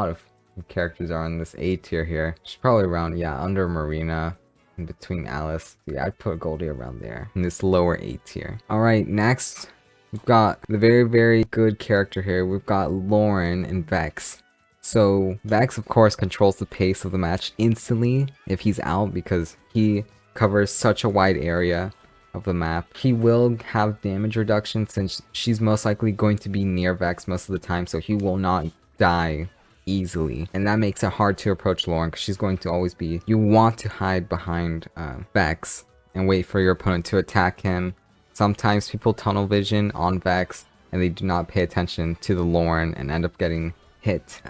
of characters are on this A tier here. She's probably around, yeah, under Marina, in between Alice. Yeah, I'd put Goldie around there in this lower A tier. All right, next we've got the very good character here. We've got Lauren and Vex. So Vex of course controls the pace of the match instantly if he's out, because he covers such a wide area of the map. He will have damage reduction since she's most likely going to be near Vex most of the time, so he will not die easily, and that makes it hard to approach Lauren because she's going to always be, you want to hide behind Vex and wait for your opponent to attack him. Sometimes people tunnel vision on Vex and they do not pay attention to the Lauren and end up getting hit,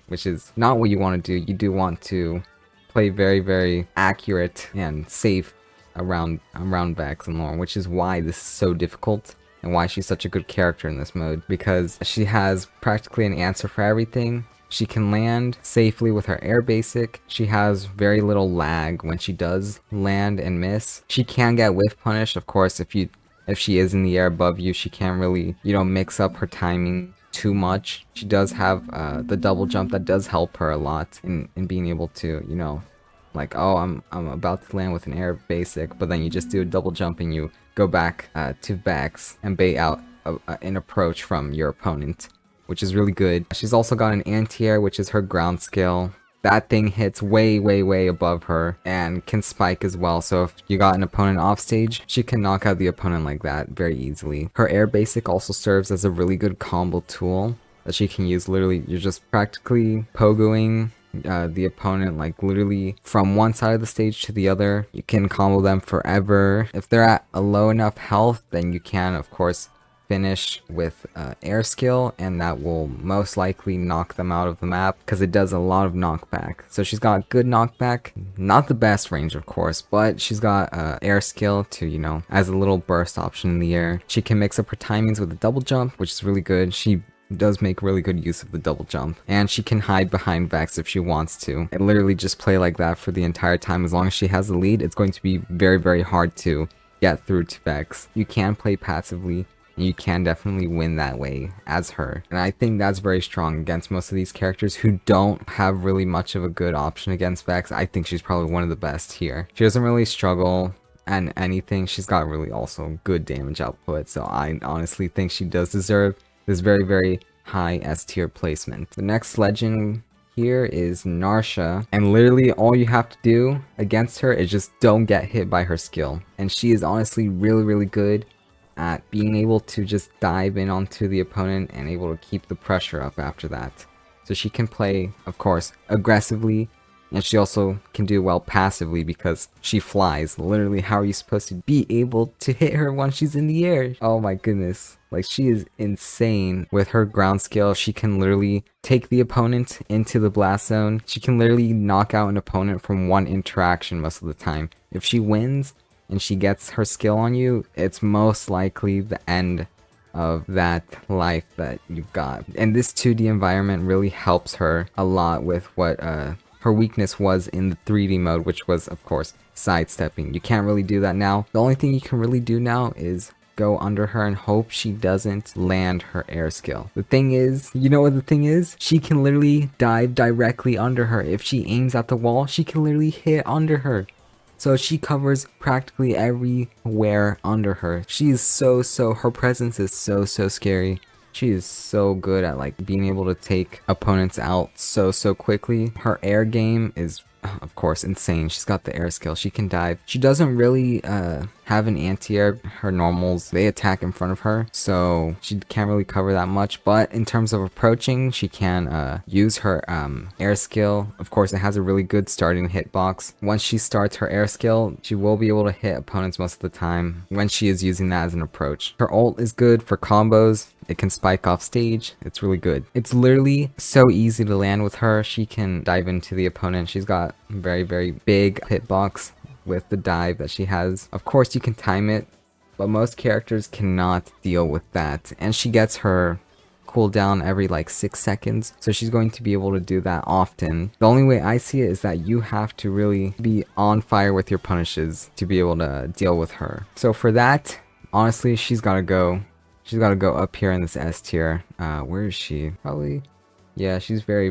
which is not what you want to do. You do want to play very accurate and safe around Vex and Lauren, which is why this is so difficult and why she's such a good character in this mode, because she has practically an answer for everything. She can land safely with her air basic. She has very little lag when she does land and miss. She can get whiff punish, of course, if she is in the air above you. She can't really, you know, mix up her timing too much. She does have the double jump that does help her a lot in being able to, you know, like, oh, I'm about to land with an air basic, but then you just do a double jump and you go back to Vex and bait out an approach from your opponent, which is really good. She's also got an anti-air, which is her ground skill. That thing hits way above her and can spike as well. So if you got an opponent off stage, she can knock out the opponent like that very easily. Her air basic also serves as a really good combo tool that she can use. Literally, you're just practically pogoing the opponent like literally from one side of the stage to the other. You can combo them forever. If they're at a low enough health, then you can of course finish with air skill, and that will most likely knock them out of the map because it does a lot of knockback. So she's got good knockback, not the best range of course, but she's got air skill to, you know, as a little burst option in the air. She can mix up her timings with a double jump, which is really good. She does make really good use of the double jump, and she can hide behind Vex if she wants to and literally just play like that for the entire time. As long as she has the lead, it's going to be very hard to get through to Vex. You can play passively, and you can definitely win that way as her, and I think that's very strong against most of these characters who don't have really much of a good option against Vex. I think she's probably one of the best here. She doesn't really struggle and anything. She's got really also good damage output, so I honestly think she does deserve this very high S tier placement. The next legend here is Narsha, and literally all you have to do against her is just don't get hit by her skill, and she is honestly really good at being able to just dive in onto the opponent and able to keep the pressure up after that. So she can play, of course, aggressively, and she also can do well passively because she flies. Literally, how are you supposed to be able to hit her once she's in the air? Oh my goodness. Like, she is insane with her ground skill. She can literally take the opponent into the blast zone. She can literally knock out an opponent from one interaction most of the time. If she wins and she gets her skill on you, it's most likely the end of that life that you've got. And this 2D environment really helps her a lot with what her weakness was in the 3D mode, which was, of course, sidestepping. You can't really do that now. The only thing you can really do now is go under her and hope she doesn't land her air skill. The thing is, you know what the thing is? She can literally dive directly under her. If she aims at the wall, she can literally hit under her. So she covers practically everywhere under her. She is so, her presence is so scary. She is so good at like being able to take opponents out so quickly. Her air game is, of course, insane. She's got the air skill. She can dive. She doesn't really have an anti-air. Her normals, they attack in front of her, so she can't really cover that much. But in terms of approaching, she can use her air skill. Of course, it has a really good starting hitbox. Once she starts her air skill, she will be able to hit opponents most of the time when she is using that as an approach. Her ult is good for combos. It can spike off stage. It's really good. It's literally so easy to land with her. She can dive into the opponent. She's got very big hitbox with the dive that she has. Of course, you can time it, but most characters cannot deal with that. And she gets her cooldown every like 6 seconds, so she's going to be able to do that often. The only way I see it is that you have to really be on fire with your punishes to be able to deal with her. So for that, honestly, she's got to go up here in this S tier. Where is she? Probably, yeah, she's very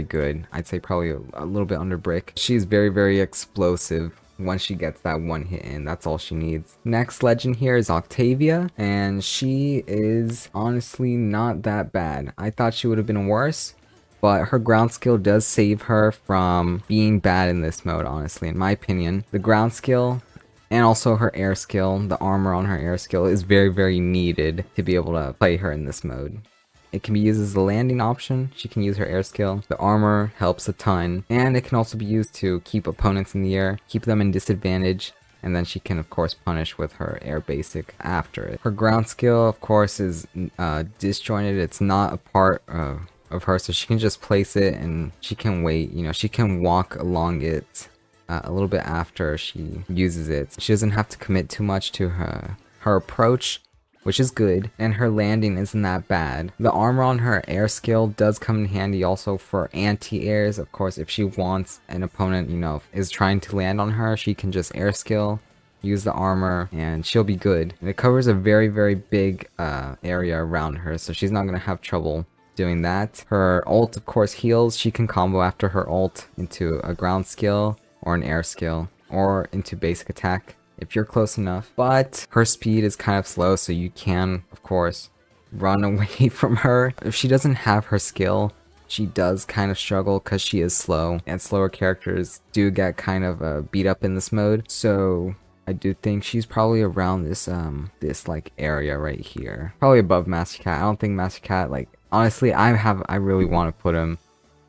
good. I'd say probably a little bit under Brick. She's very explosive. Once she gets that one hit in, that's all she needs. Next legend here is Octavia, and she is honestly not that bad. I thought she would have been worse, but her ground skill does save her from being bad in this mode, honestly, in my opinion. The ground skill and also her air skill, the armor on her air skill, is very needed to be able to play her in this mode. It can be used as a landing option. She can use her air skill. The armor helps a ton, and it can also be used to keep opponents in the air, keep them in disadvantage, and then she can of course punish with her air basic after it. Her ground skill, of course, is disjointed. It's not a part of her, so she can just place it and she can wait. You know, she can walk along it a little bit after she uses it. She doesn't have to commit too much to her approach, which is good, and her landing isn't that bad. The armor on her air skill does come in handy also for anti-airs. Of course, if she wants an opponent, you know, is trying to land on her, she can just air skill, use the armor, and she'll be good. And it covers a very big area around her, so she's not gonna have trouble doing that. Her ult, of course, heals. She can combo after her ult into a ground skill or an air skill or into basic attack if you're close enough. But her speed is kind of slow, so you can, of course, run away from her. If she doesn't have her skill, she does kind of struggle because she is slow, and slower characters do get kind of beat up in this mode. So I do think she's probably around this this like area right here, probably above Master Cat. I don't think Master Cat, like, honestly, I really want to put him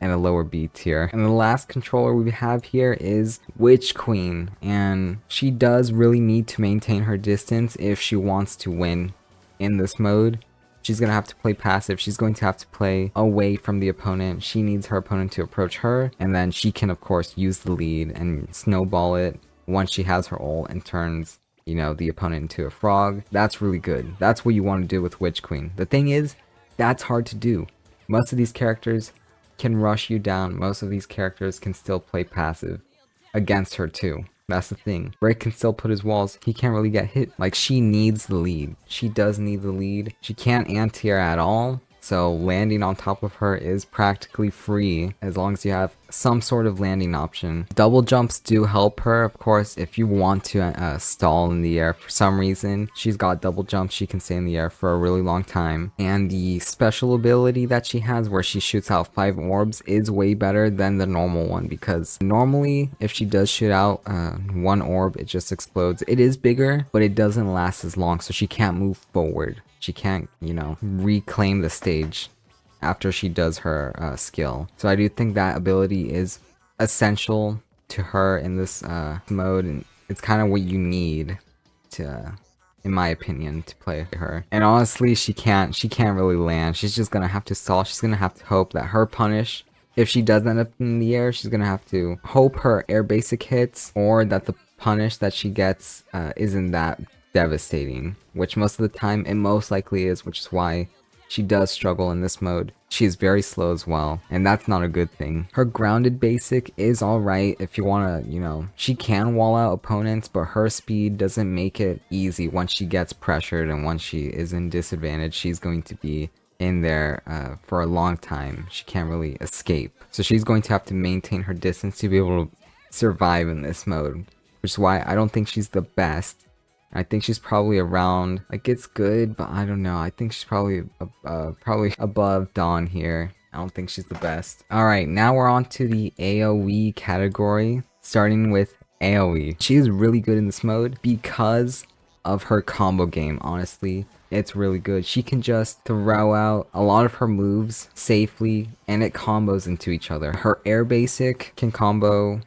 and a lower B tier. And the last controller we have here is Witch Queen, and she does really need to maintain her distance if she wants to win in this mode, she's going to have to play passive. She's going to have to play away from the opponent. She needs her opponent to approach her, and then she can, of course, use the lead and snowball it once she has her ult and turns, you know, the opponent into a frog. That's really good. That's what you want to do with Witch Queen. The thing is, that's hard to do. Most of these characters can rush you down. Most of these characters can still play passive against her too. That's the thing. Brick can still put his walls. He can't really get hit. Like, she needs the lead. She does need the lead. She can't anti-air at all. So landing on top of her is practically free as long as you have some sort of landing option. Double jumps do help her, of course, if you want to stall in the air for some reason. She's got double jumps, she can stay in the air for a really long time. And the special ability that she has where she shoots out 5 orbs is way better than the normal one, because normally if she does shoot out 1 orb, it just explodes. It is bigger, but it doesn't last as long, so she can't move forward. She can't, you know, reclaim the stage after she does her skill. So I do think that ability is essential to her in this mode, and it's kind of what you need to, in my opinion, to play her. And honestly, she can't really land. She's just gonna have to stall. She's gonna have to hope that her punish, if she does end up in the air, she's gonna have to hope her air basic hits, or that the punish that she gets isn't that devastating, which most of the time it most likely is, which is why she does struggle in this mode. She is very slow as well, and that's not a good thing. Her grounded basic is alright if you want to, you know, she can wall out opponents, but her speed doesn't make it easy once she gets pressured, and once she is in disadvantage, she's going to be in there for a long time. She can't really escape. So she's going to have to maintain her distance to be able to survive in this mode, which is why I don't think she's the best. I think she's probably around, like, it's good, but I don't know. I think she's probably above Dawn here. I don't think she's the best. Alright, now we're on to the AoE category, starting with AoE. She is really good in this mode because of her combo game, honestly. It's really good. She can just throw out a lot of her moves safely, and it combos into each other. Her air basic can combo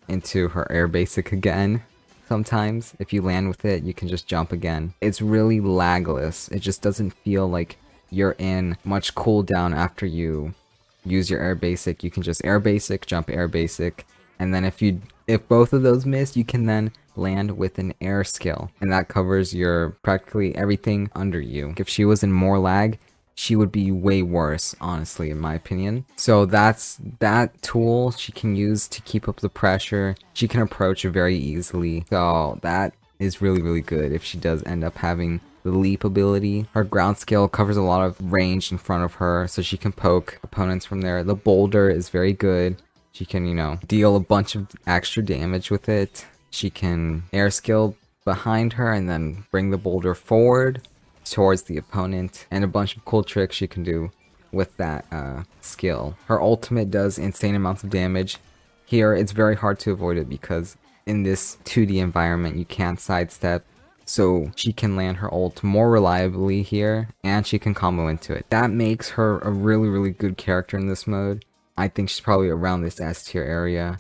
into her air basic again. Sometimes, if you land with it, you can just jump again. It's really lagless. It just doesn't feel like you're in much cooldown after you use your air basic. You can just air basic, jump air basic, and then if both of those miss, you can then land with an air skill, and that covers your practically everything under you. If she was in more lag, she would be way worse, honestly, in my opinion. So that's that tool she can use to keep up the pressure. She can approach very easily. So that is really, really good if she does end up having the leap ability. Her ground skill covers a lot of range in front of her, so she can poke opponents from there. The boulder is very good. She can, you know, deal a bunch of extra damage with it. She can air skill behind her and then bring the boulder forward towards the opponent, and a bunch of cool tricks she can do with that skill. Her ultimate does insane amounts of damage. Here, it's very hard to avoid it because in this 2D environment, you can't sidestep, so she can land her ult more reliably here, and she can combo into it. That makes her a really, really good character in this mode. I think she's probably around this S tier area.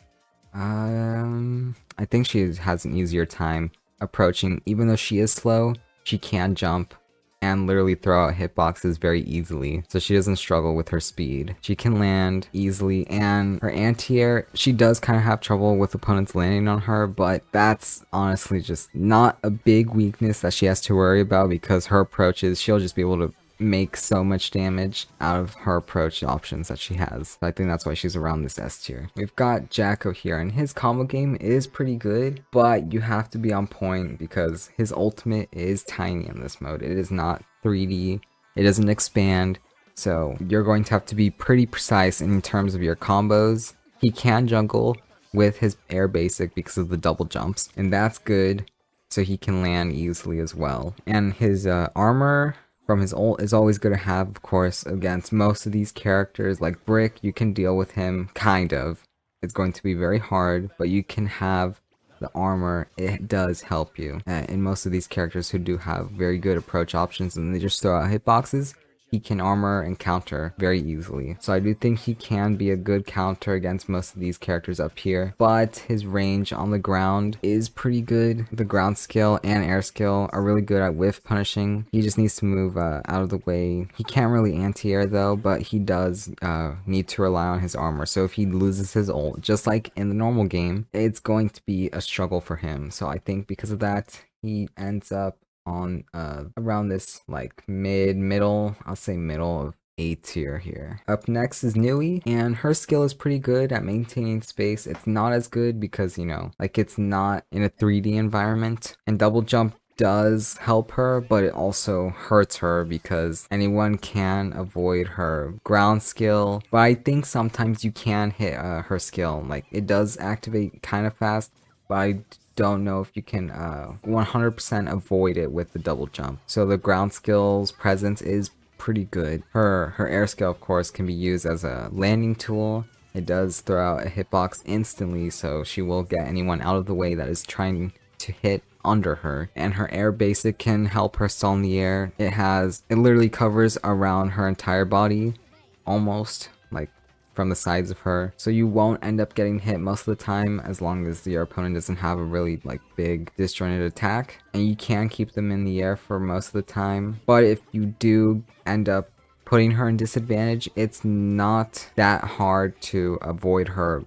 I think she has an easier time approaching. Even though she is slow, she can jump and literally throw out hitboxes very easily, so she doesn't struggle with her speed. She can land easily, and her anti-air, she does kind of have trouble with opponents landing on her, but that's honestly just not a big weakness that she has to worry about, because her approaches, she'll just be able to make so much damage out of her approach options that she has. So I think that's why she's around this S tier. We've got Jacko here, and his combo game is pretty good, but you have to be on point because his ultimate is tiny in this mode. It is not 3D, it doesn't expand, so you're going to have to be pretty precise in terms of your combos. He can jungle with his air basic because of the double jumps, and that's good, so he can land easily as well. And his armor from his ult is always going to have, of course, against most of these characters. Like Brick, you can deal with him, kind of. It's going to be very hard, but you can have the armor. It does help you. In most of these characters who do have very good approach options and they just throw out hitboxes, he can armor and counter very easily. So I do think he can be a good counter against most of these characters up here, but his range on the ground is pretty good. The ground skill and air skill are really good at whiff punishing. He just needs to move out of the way. He can't really anti-air though, but he does need to rely on his armor. So if he loses his ult, just like in the normal game, it's going to be a struggle for him. So I think because of that, he ends up on around this like middle, I'll say middle of A tier here. Up next is Nui, and her skill is pretty good at maintaining space. It's not as good because, you know, like it's not in a 3D environment, and double jump does help her, but it also hurts her because anyone can avoid her ground skill. But I think sometimes you can hit her skill. Like it does activate kind of fast, but I don't know if you can 100% avoid it with the double jump. So the ground skill's presence is pretty good. Her air skill, of course, can be used as a landing tool. It does throw out a hitbox instantly, so she will get anyone out of the way that is trying to hit under her. And her air basic can help her stall in the air. It literally covers around her entire body, almost, like from the sides of her, so you won't end up getting hit most of the time as long as your opponent doesn't have a really like big disjointed attack, and you can keep them in the air for most of the time. But if you do end up putting her in disadvantage, it's not that hard to avoid her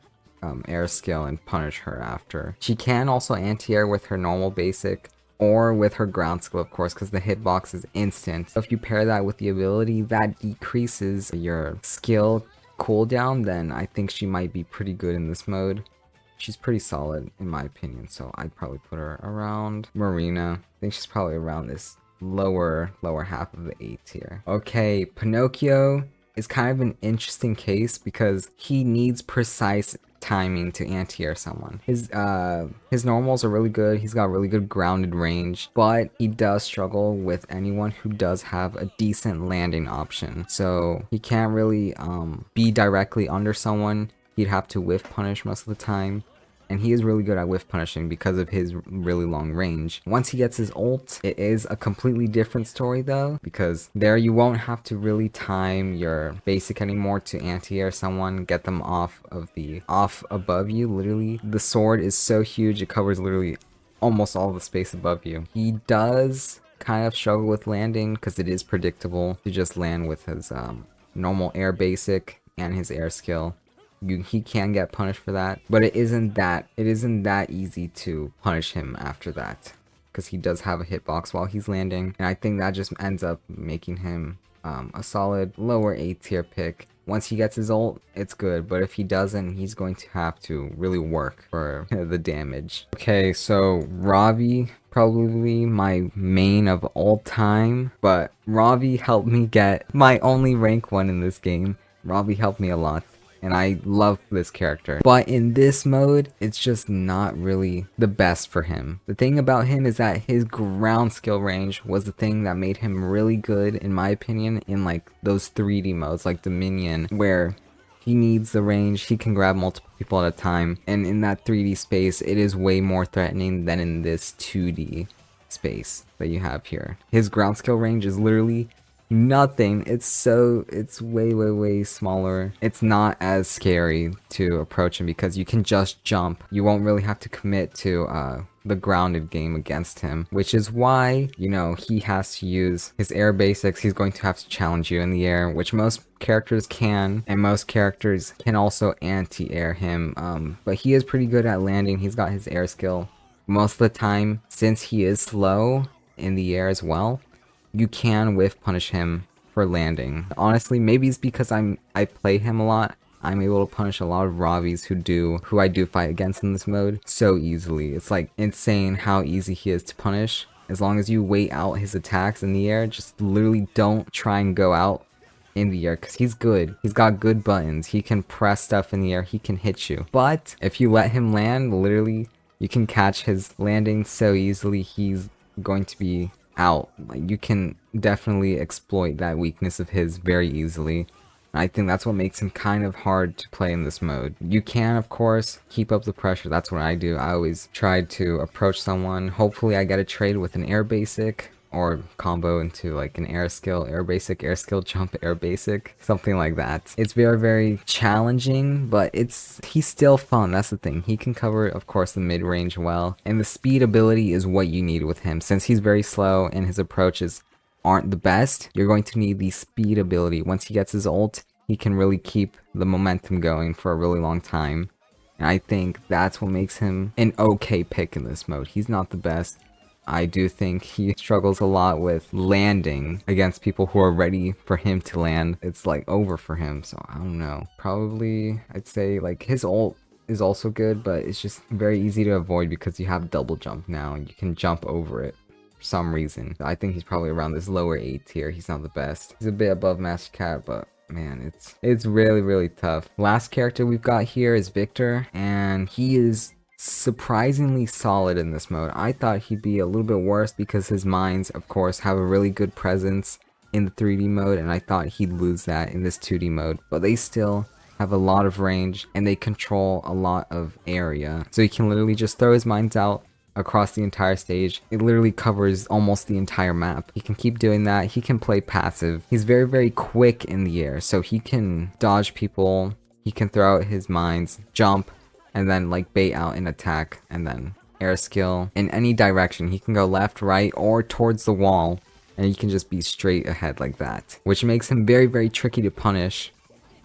air skill and punish her after. She can also anti-air with her normal basic or with her ground skill, of course, because the hitbox is instant. So if you pair that with the ability that decreases your skill cooldown, then I think she might be pretty good in this mode. She's pretty solid in my opinion, so I'd probably put her around Marina. I think she's probably around this lower half of the A tier. Okay, Pinocchio is kind of an interesting case because he needs precise timing to anti-air someone. His normals are really good. He's got really good grounded range, but he does struggle with anyone who does have a decent landing option. So he can't really be directly under someone. He'd have to whiff punish most of the time. And he is really good at whiff punishing because of his really long range. Once he gets his ult, it is a completely different story though, because there you won't have to really time your basic anymore to anti-air someone, get them off above you. Literally, the sword is so huge, it covers literally almost all the space above you. He does kind of struggle with landing because it is predictable to just land with his normal air basic and his air skill. He can get punished for that, but it isn't that easy to punish him after that, because he does have a hitbox while he's landing, and I think that just ends up making him a solid lower A tier pick. Once he gets his ult, it's good, but if he doesn't, he's going to have to really work for the damage. Okay, so Ravi, probably my main of all time, but Ravi helped me get my only rank 1 in this game. Ravi helped me a lot, and I love this character. But in this mode, it's just not really the best for him. The thing about him is that his ground skill range was the thing that made him really good, in my opinion, in like those 3D modes like Dominion, where he needs the range, he can grab multiple people at a time, and in that 3D space, it is way more threatening than in this 2D space that you have here. His ground skill range is literally nothing. It's way smaller. It's not as scary to approach him because you can just jump. You won't really have to commit to the grounded game against him, which is why, you know, he has to use his air basics. He's going to have to challenge you in the air, which most characters can, and most characters can also anti-air him, but he is pretty good at landing. He's got his air skill most of the time. Since he is slow in the air as well, you can whiff punish him for landing. Honestly, maybe it's because I play him a lot. I'm able to punish a lot of Ravis who I do fight against in this mode so easily. It's like insane how easy he is to punish. As long as you wait out his attacks in the air, just literally don't try and go out in the air, because he's good. He's got good buttons. He can press stuff in the air. He can hit you. But if you let him land, literally, you can catch his landing so easily. He's going to be out. Like, you can definitely exploit that weakness of his very easily. I think that's what makes him kind of hard to play in this mode. You can, of course, keep up the pressure. That's what I do. I always try to approach someone. Hopefully I get a trade with an air basic, or combo into like an air skill, air basic, air skill, jump, air basic, something like that. It's very, very challenging, but he's still fun. That's the thing. He can cover, of course, the mid-range well, and the speed ability is what you need with him. Since he's very slow and his approaches aren't the best, you're going to need the speed ability. Once he gets his ult, he can really keep the momentum going for a really long time. And I think that's what makes him an okay pick in this mode. He's not the best. I do think he struggles a lot with landing against people who are ready for him to land. It's like over for him, so I don't know. Probably, I'd say like his ult is also good, but it's just very easy to avoid because you have double jump now and you can jump over it for some reason. I think he's probably around this lower A tier. He's not the best. He's a bit above Master Cat, but man, it's really, really tough. Last character we've got here is Victor, and he is surprisingly solid in this mode. I thought he'd be a little bit worse because his mines, of course, have a really good presence in the 3D mode, and I thought he'd lose that in this 2D mode, but they still have a lot of range and they control a lot of area. So he can literally just throw his mines out across the entire stage. It literally covers almost the entire map. He can keep doing that. He can play passive. He's very, very quick in the air, so he can dodge people. He can throw out his mines, jump, and then like bait out an attack, and then air skill in any direction. He can go left, right, or towards the wall, and he can just be straight ahead like that, which makes him very, very tricky to punish.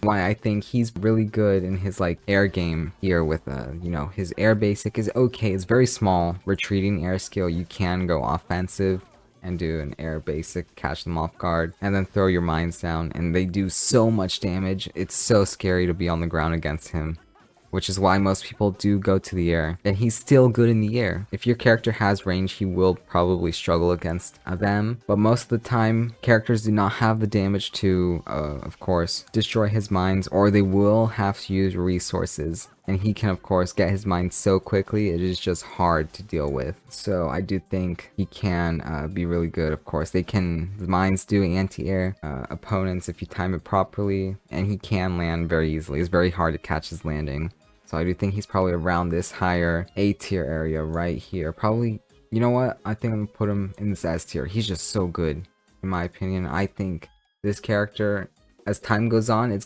Why I think he's really good in his like air game here with you know, his air basic is okay. It's very small. Retreating air skill, you can go offensive and do an air basic, catch them off guard, and then throw your mines down, and they do so much damage. It's so scary to be on the ground against him, which is why most people do go to the air. And he's still good in the air. If your character has range, he will probably struggle against them, but most of the time, characters do not have the damage to, of course, destroy his mines, or they will have to use resources. And he can, of course, get his mines so quickly, it is just hard to deal with. So I do think he can be really good, of course. The mines do anti-air opponents if you time it properly, and he can land very easily. It's very hard to catch his landing. So I do think he's probably around this higher A tier area right here. Probably, you know what? I think I'm gonna put him in this S tier. He's just so good, in my opinion. I think this character, as time goes on, he's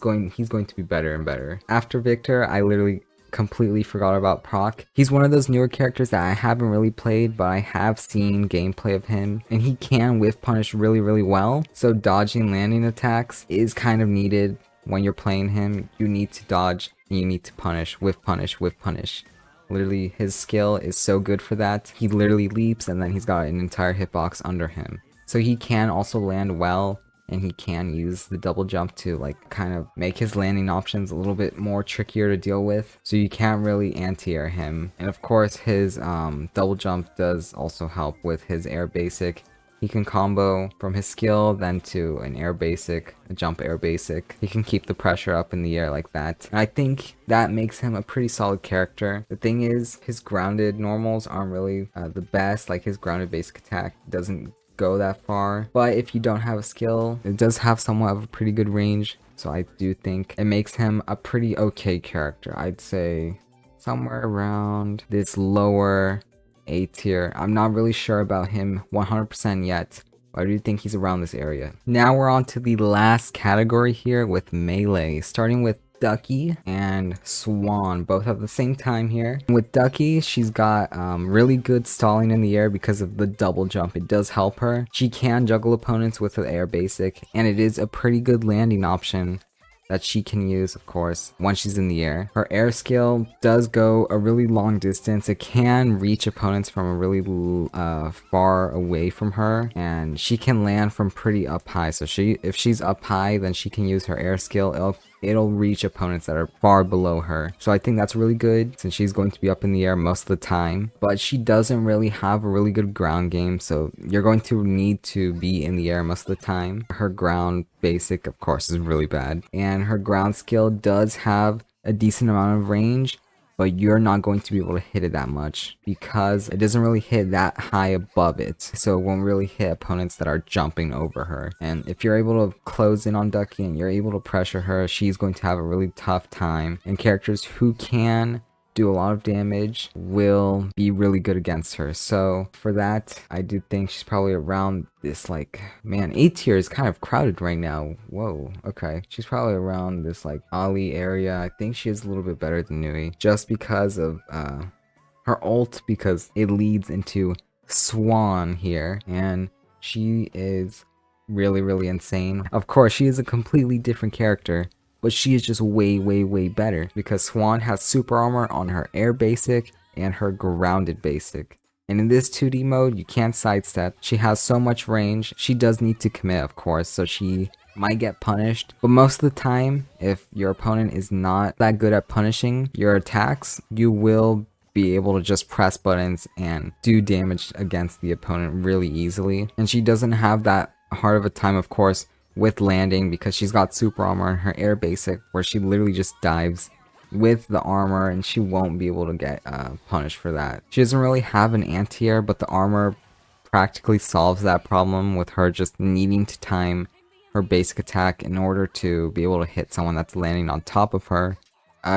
going to be better and better. After Victor, I literally completely forgot about Proc. He's one of those newer characters that I haven't really played, but I have seen gameplay of him, and he can whiff punish really, really well. So dodging landing attacks is kind of needed when you're playing him. You need to dodge, and you need to punish, whiff punish, whiff punish. Literally, his skill is so good for that. He literally leaps, and then he's got an entire hitbox under him. So he can also land well, and he can use the double jump to like kind of make his landing options a little bit more trickier to deal with. So you can't really anti-air him. And of course, his double jump does also help with his air basic. He can combo from his skill then to an air basic, a jump air basic. He can keep the pressure up in the air like that. And I think that makes him a pretty solid character. The thing is, his grounded normals aren't really the best. Like his grounded basic attack doesn't go that far. But if you don't have a skill, it does have somewhat of a pretty good range. So I do think it makes him a pretty okay character. I'd say somewhere around this lower A tier. I'm not really sure about him 100% yet, but I do think he's around this area. Now we're on to the last category here with melee, starting with Ducky and Swan, both at the same time here. With Ducky, she's got really good stalling in the air because of the double jump. It does help her. She can juggle opponents with her air basic, and it is a pretty good landing option that she can use, of course, once she's in the air. Her air skill does go a really long distance. It can reach opponents from a really far away from her, and she can land from pretty up high. So if she's up high, then she can use her air skill. It'll reach opponents that are far below her. So I think that's really good since she's going to be up in the air most of the time. But she doesn't really have a really good ground game, so you're going to need to be in the air most of the time. Her ground basic, of course, is really bad. And her ground skill does have a decent amount of range, but you're not going to be able to hit it that much because it doesn't really hit that high above it. So it won't really hit opponents that are jumping over her. And if you're able to close in on Ducky and you're able to pressure her, she's going to have a really tough time. And characters who can do a lot of damage, will be really good against her. So for that, I do think she's probably around this, like, man, A tier is kind of crowded right now. Whoa, okay. She's probably around this, like, Ali area. I think she is a little bit better than Nui, just because of her ult, because it leads into Swan here, and she is really, really insane. Of course, she is a completely different character, but she is just way, way, way better, because Swan has super armor on her air basic and her grounded basic. And in this 2D mode, you can't sidestep. She has so much range. She does need to commit, of course, so she might get punished. But most of the time, if your opponent is not that good at punishing your attacks, you will be able to just press buttons and do damage against the opponent really easily. And she doesn't have that hard of a time, of course, with landing, because she's got super armor in her air basic, where she literally just dives with the armor and she won't be able to get punished for that. She doesn't really have an anti-air, but the armor practically solves that problem, with her just needing to time her basic attack in order to be able to hit someone that's landing on top of her.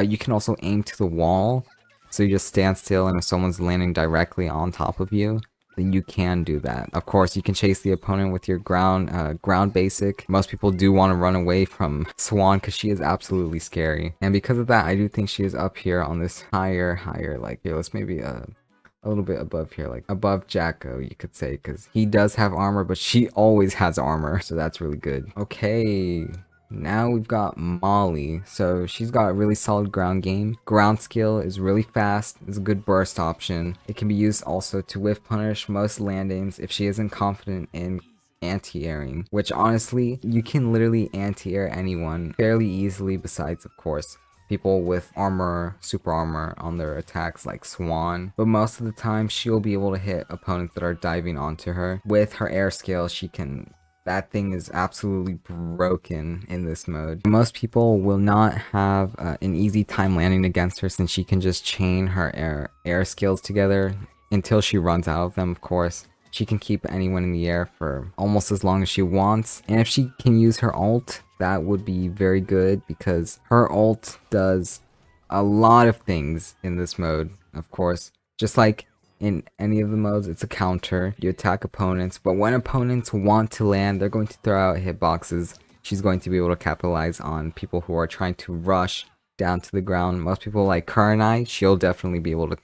You can also aim to the wall, so you just stand still, and if someone's landing directly on top of you, then you can do that. Of course, you can chase the opponent with your ground basic. Most people do want to run away from Swan because she is absolutely scary. And because of that, I do think she is up here on this higher, like, here, let's maybe a little bit above here, like above Jacko, you could say, because he does have armor, but she always has armor, so that's really good. Okay. Now we've got Molly. So she's got a really solid ground game. Ground skill is really fast. It's a good burst option. It can be used also to whiff punish most landings if she isn't confident in anti-airing, which honestly, you can literally anti-air anyone fairly easily, besides, of course, people with armor, super armor on their attacks like Swan. But most of the time, she'll be able to hit opponents that are diving onto her. With her air skill, she can... that thing is absolutely broken in this mode. Most people will not have an easy time landing against her, since she can just chain her air skills together until she runs out of them, of course. She can keep anyone in the air for almost as long as she wants. And if she can use her ult, that would be very good, because her ult does a lot of things in this mode, of course. Just like in any of the modes, it's a counter. You attack opponents, but when opponents want to land, they're going to throw out hitboxes. She's going to be able to capitalize on people who are trying to rush down to the ground. Most people like Karanai, she'll definitely be able to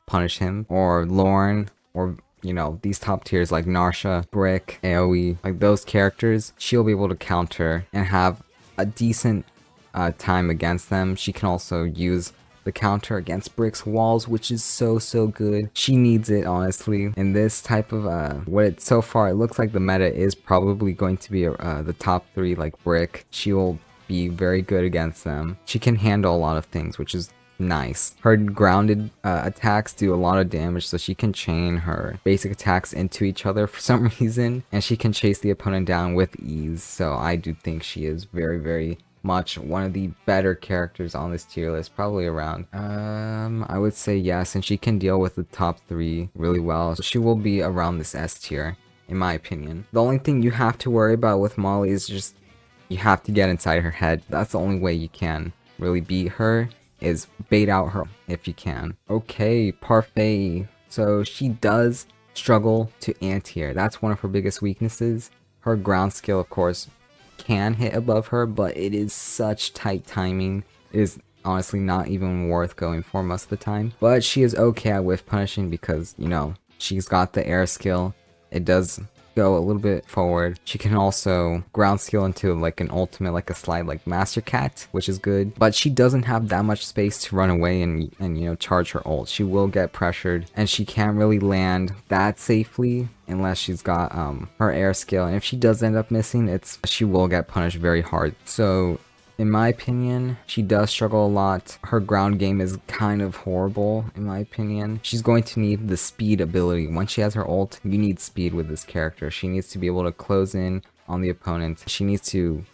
punish him. Or Lauren, or, you know, these top tiers like Narsha, Brick, AoE, like those characters, she'll be able to counter and have a decent time against them. She can also use the counter against Brick's walls, which is so good. She needs it, honestly. In this type of so far, it looks like the meta is probably going to be the top 3, like Brick. She will be very good against them. She can handle a lot of things, which is nice. Her grounded attacks do a lot of damage, so she can chain her basic attacks into each other for some reason, and she can chase the opponent down with ease. So I do think she is very much one of the better characters on this tier list, probably around I would say yes, and she can deal with the top 3 really well, so she will be around this S tier in my opinion. The only thing you have to worry about with Molly is just you have to get inside her head. That's the only way you can really beat her, is bait out her if you can. Okay, Parfait. So she does struggle to anti-air. That's one of her biggest weaknesses. Her ground skill, of course, can hit above her, but it is such tight timing. It is honestly not even worth going for most of the time. But she is okay at whiff punishing because, you know, she's got the air skill. It does go a little bit forward. She can also ground skill into like an ultimate, like a slide like Master Cat, which is good. But she doesn't have that much space to run away and you know, charge her ult. She will get pressured, and she can't really land that safely unless she's got her air skill. And if she does end up missing, she will get punished very hard. So in my opinion, she does struggle a lot. Her ground game is kind of horrible, in my opinion. She's going to need the speed ability. Once she has her ult, you need speed with this character. She needs to be able to close in on the opponent. She needs to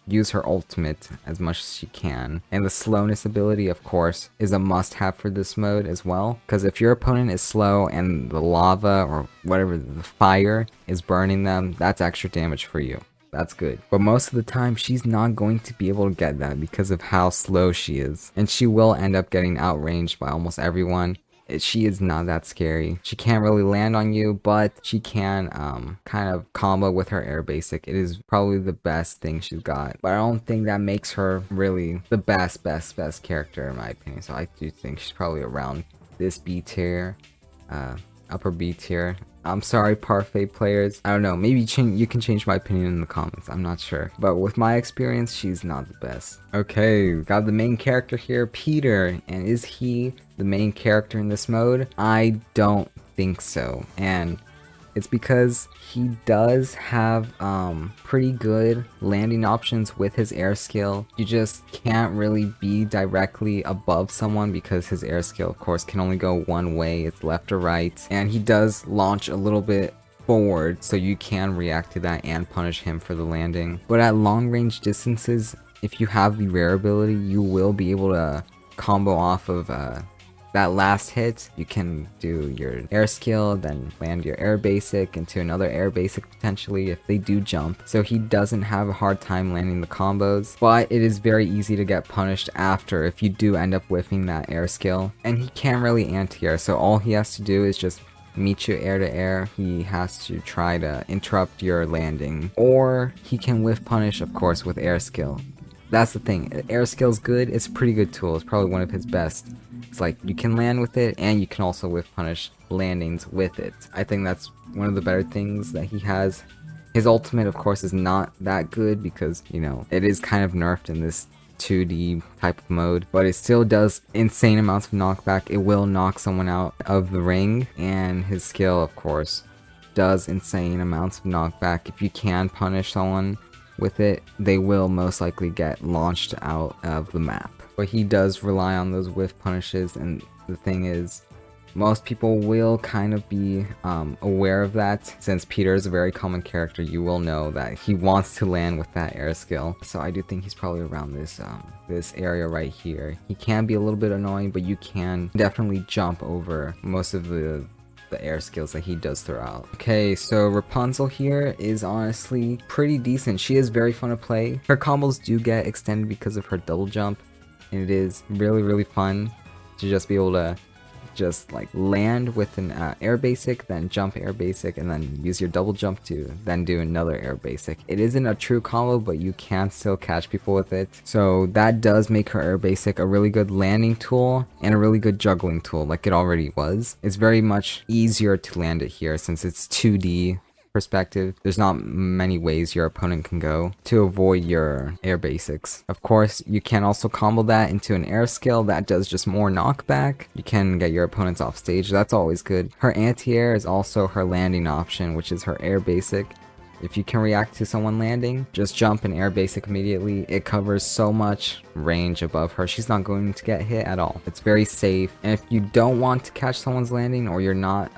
use her ultimate as much as she can. And the slowness ability, of course, is a must-have for this mode as well. Because if your opponent is slow and the lava or whatever, the fire is burning them, that's extra damage for you. that's good. But most of the time, she's not going to be able to get that because of how slow she is. And she will end up getting outranged by almost everyone. She is not that scary. She can't really land on you, but she can kind of combo with her air basic. It is probably the best thing she's got. But I don't think that makes her really the best character in my opinion. So I do think she's probably around this B tier, upper B tier. I'm sorry, Parfait players. I don't know. Maybe you can change my opinion in the comments. I'm not sure. But with my experience, she's not the best. Okay, got the main character here, Peter. And is he the main character in this mode? I don't think so. And it's because he does have pretty good landing options with his air skill. You just can't really be directly above someone because his air skill, of course, can only go one way. It's left or right. And he does launch a little bit forward, so you can react to that and punish him for the landing. But at long range distances, if you have the rare ability, you will be able to combo off of that last hit. You can do your air skill, then land your air basic into another air basic potentially if they do jump. So he doesn't have a hard time landing the combos, but it is very easy to get punished after if you do end up whiffing that air skill. And he can't really anti-air, so all he has to do is just meet you air to air. He has to try to interrupt your landing, or he can whiff punish, of course, with air skill. That's the thing. Air skill's good. It's a pretty good tool. It's probably one of his best. It's like you can land with it and you can also whiff punish landings with it. I think that's one of the better things that he has. His ultimate, of course, is not that good because, you know, it is kind of nerfed in this 2D type of mode, but it still does insane amounts of knockback. It will knock someone out of the ring, and his skill, of course, does insane amounts of knockback. If you can punish someone with it, they will most likely get launched out of the map. But he does rely on those whiff punishes, and the thing is, most people will kind of be aware of that. Since Peter is a very common character, you will know that he wants to land with that air skill. So I do think he's probably around this this area right here. He can be a little bit annoying, but you can definitely jump over most of the air skills that he does throw out. Okay, so Rapunzel here is honestly pretty decent. She is very fun to play. Her combos do get extended because of her double jump, and it is really fun to just be able to just like land with an air basic, then jump air basic, and then use your double jump to then do another air basic. It isn't a true combo, but you can still catch people with it. So that does make her air basic a really good landing tool and a really good juggling tool, like it already was. It's very much easier to land it here since it's 2D perspective. There's not many ways your opponent can go to avoid your air basics. Of course, you can also combo that into an air skill that does just more knockback. You can get your opponents off stage. That's always good. Her anti-air is also her landing option, which is her air basic. If you can react to someone landing, just jump and air basic immediately. It covers so much range above her. She's not going to get hit at all. It's very safe. And if you don't want to catch someone's landing, or you're not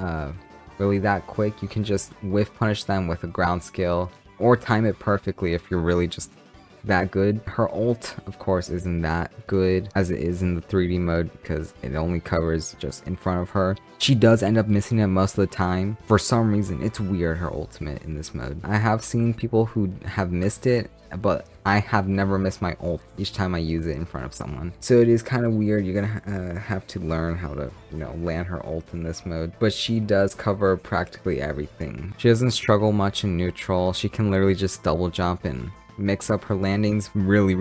really that quick, you can just whiff punish them with a ground skill or time it perfectly if you're really just that good. Her ult, of course, isn't that good as it is in the 3D mode because it only covers just in front of her. She does end up missing it most of the time. For some reason, it's weird, her ultimate in this mode. I have seen people who have missed it, but I have never missed my ult each time I use it in front of someone. So it is kind of weird. You're gonna have to learn how to, you know, land her ult in this mode. But she does cover practically everything. She doesn't struggle much in neutral. She can literally just double jump and mix up her landings really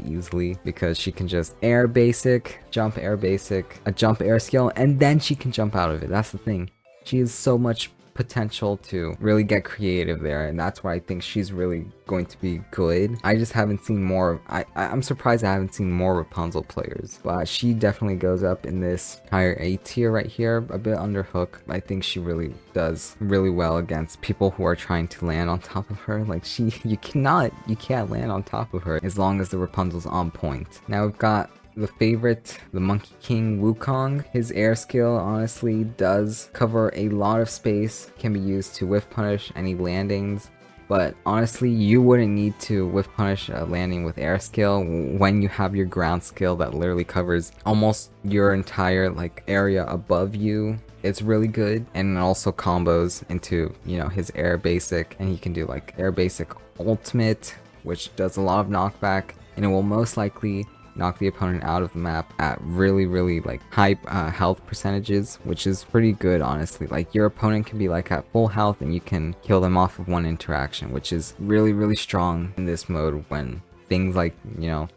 easily because she can just air basic, jump air basic, a jump air skill, and then she can jump out of it. That's the thing. She has so much potential to really get creative there, and that's why I think she's really going to be good. I just haven't seen more. I'm surprised I haven't seen more Rapunzel players, but she definitely goes up in this higher A tier right here, a bit under hook. I think she really does really well against people who are trying to land on top of her. Like you can't land on top of her as long as the Rapunzel's on point. Now we've got the favorite, the Monkey King Wukong. His air skill honestly does cover a lot of space, can be used to whiff punish any landings, but honestly you wouldn't need to whiff punish a landing with air skill when you have your ground skill that literally covers almost your entire like area above you It's really good, and it also combos into, you know, his air basic, and he can do like air basic ultimate, which does a lot of knockback, and it will most likely knock the opponent out of the map at really like high health percentages, which is pretty good, honestly. Like, your opponent can be like at full health and you can kill them off of one interaction, which is really strong in this mode when things like, you know,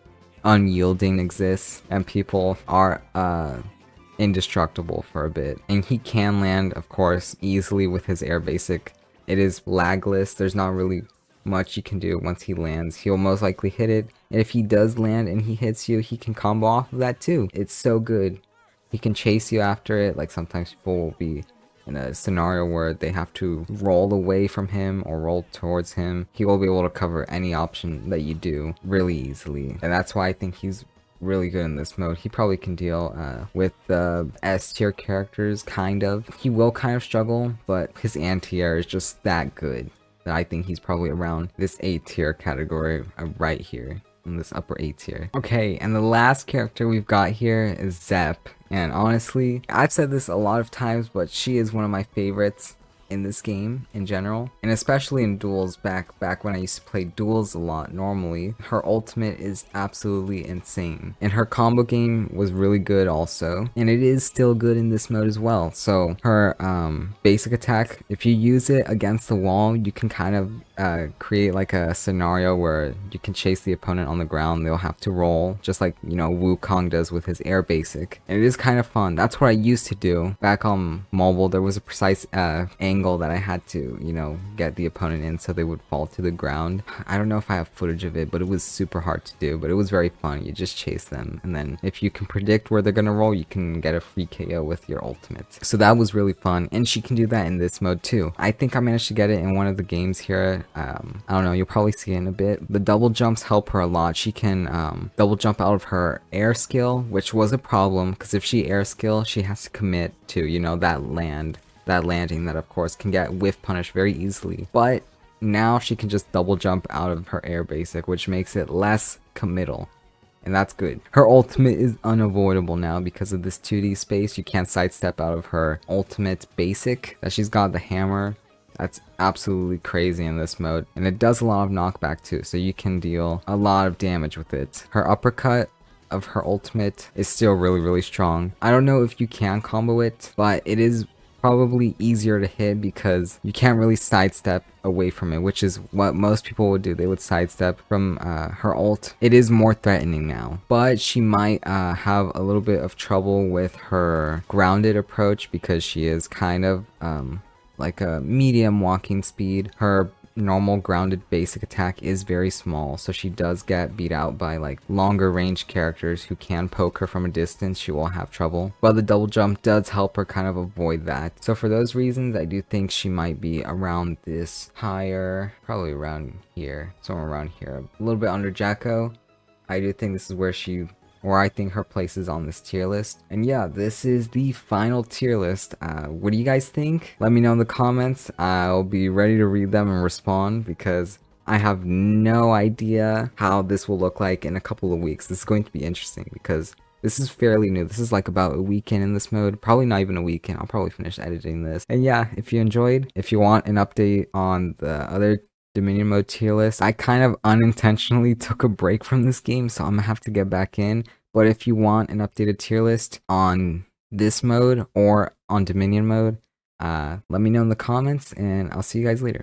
unyielding exists and people are indestructible for a bit. And he can land, of course, easily with his air basic. It is lagless. There's not really much you can do once he lands. He'll most likely hit it, and if he does land and he hits you, he can combo off of that too. It's so good. He can chase you after it. Like, sometimes people will be in a scenario where they have to roll away from him or roll towards him. He will be able to cover any option that you do really easily, and that's why I think he's really good in this mode. He probably can deal with the S tier characters, kind of. He will kind of struggle, but his anti-air is just that good that I think he's probably around this A tier category right here, in this upper A tier. Okay, and the last character we've got here is Zepp. And honestly, I've said this a lot of times, but she is one of my favorites in this game in general, and especially in duels. Back when I used to play duels a lot normally, her ultimate is absolutely insane, and her combo game was really good also, and it is still good in this mode as well. So her basic attack, if you use it against the wall, you can kind of create like a scenario where you can chase the opponent on the ground. They'll have to roll, just like, you know, Wukong does with his air basic, and it is kind of fun. That's what I used to do back on mobile. There was a precise angle that I had to, you know, get the opponent in so they would fall to the ground. I don't know if I have footage of it, but it was super hard to do, but it was very fun. You just chase them, and then if you can predict where they're gonna roll, you can get a free KO with your ultimate. So that was really fun, and she can do that in this mode too. I think I managed to get it in one of the games here. I don't know, you'll probably see it in a bit. The double jumps help her a lot. She can double jump out of her air skill, which was a problem, because if she air skill, she has to commit to, you know, that landing that of course can get whiff punished very easily. But now she can just double jump out of her air basic, which makes it less committal, and that's good. Her ultimate is unavoidable now because of this 2D space. You can't sidestep out of her ultimate basic that she's got, the hammer. That's absolutely crazy in this mode, and it does a lot of knockback too, so you can deal a lot of damage with it. Her uppercut of her ultimate is still really strong. I don't know if you can combo it, but it is probably easier to hit because you can't really sidestep away from it, which is what most people would do. They would sidestep from her ult. It is more threatening now, but she might have a little bit of trouble with her grounded approach because she is kind of like a medium walking speed. Her normal grounded basic attack is very small, so she does get beat out by like longer range characters who can poke her from a distance. She will have trouble, but the double jump does help her kind of avoid that. So for those reasons, I do think she might be around this higher, probably around here, somewhere around here, a little bit under Jacko. I do think this is where I think her place is on this tier list. And yeah, this is the final tier list. What do you guys think? Let me know in the comments. I'll be ready to read them and respond because I have no idea how this will look like in a couple of weeks. This is going to be interesting because this is fairly new. This is like about a weekend in this mode. Probably not even a weekend. I'll probably finish editing this. And yeah, if you enjoyed, if you want an update on the other Dominion mode tier list, I kind of unintentionally took a break from this game, so I'm gonna have to get back in. But if you want an updated tier list on this mode or on Dominion mode, let me know in the comments, and I'll see you guys later.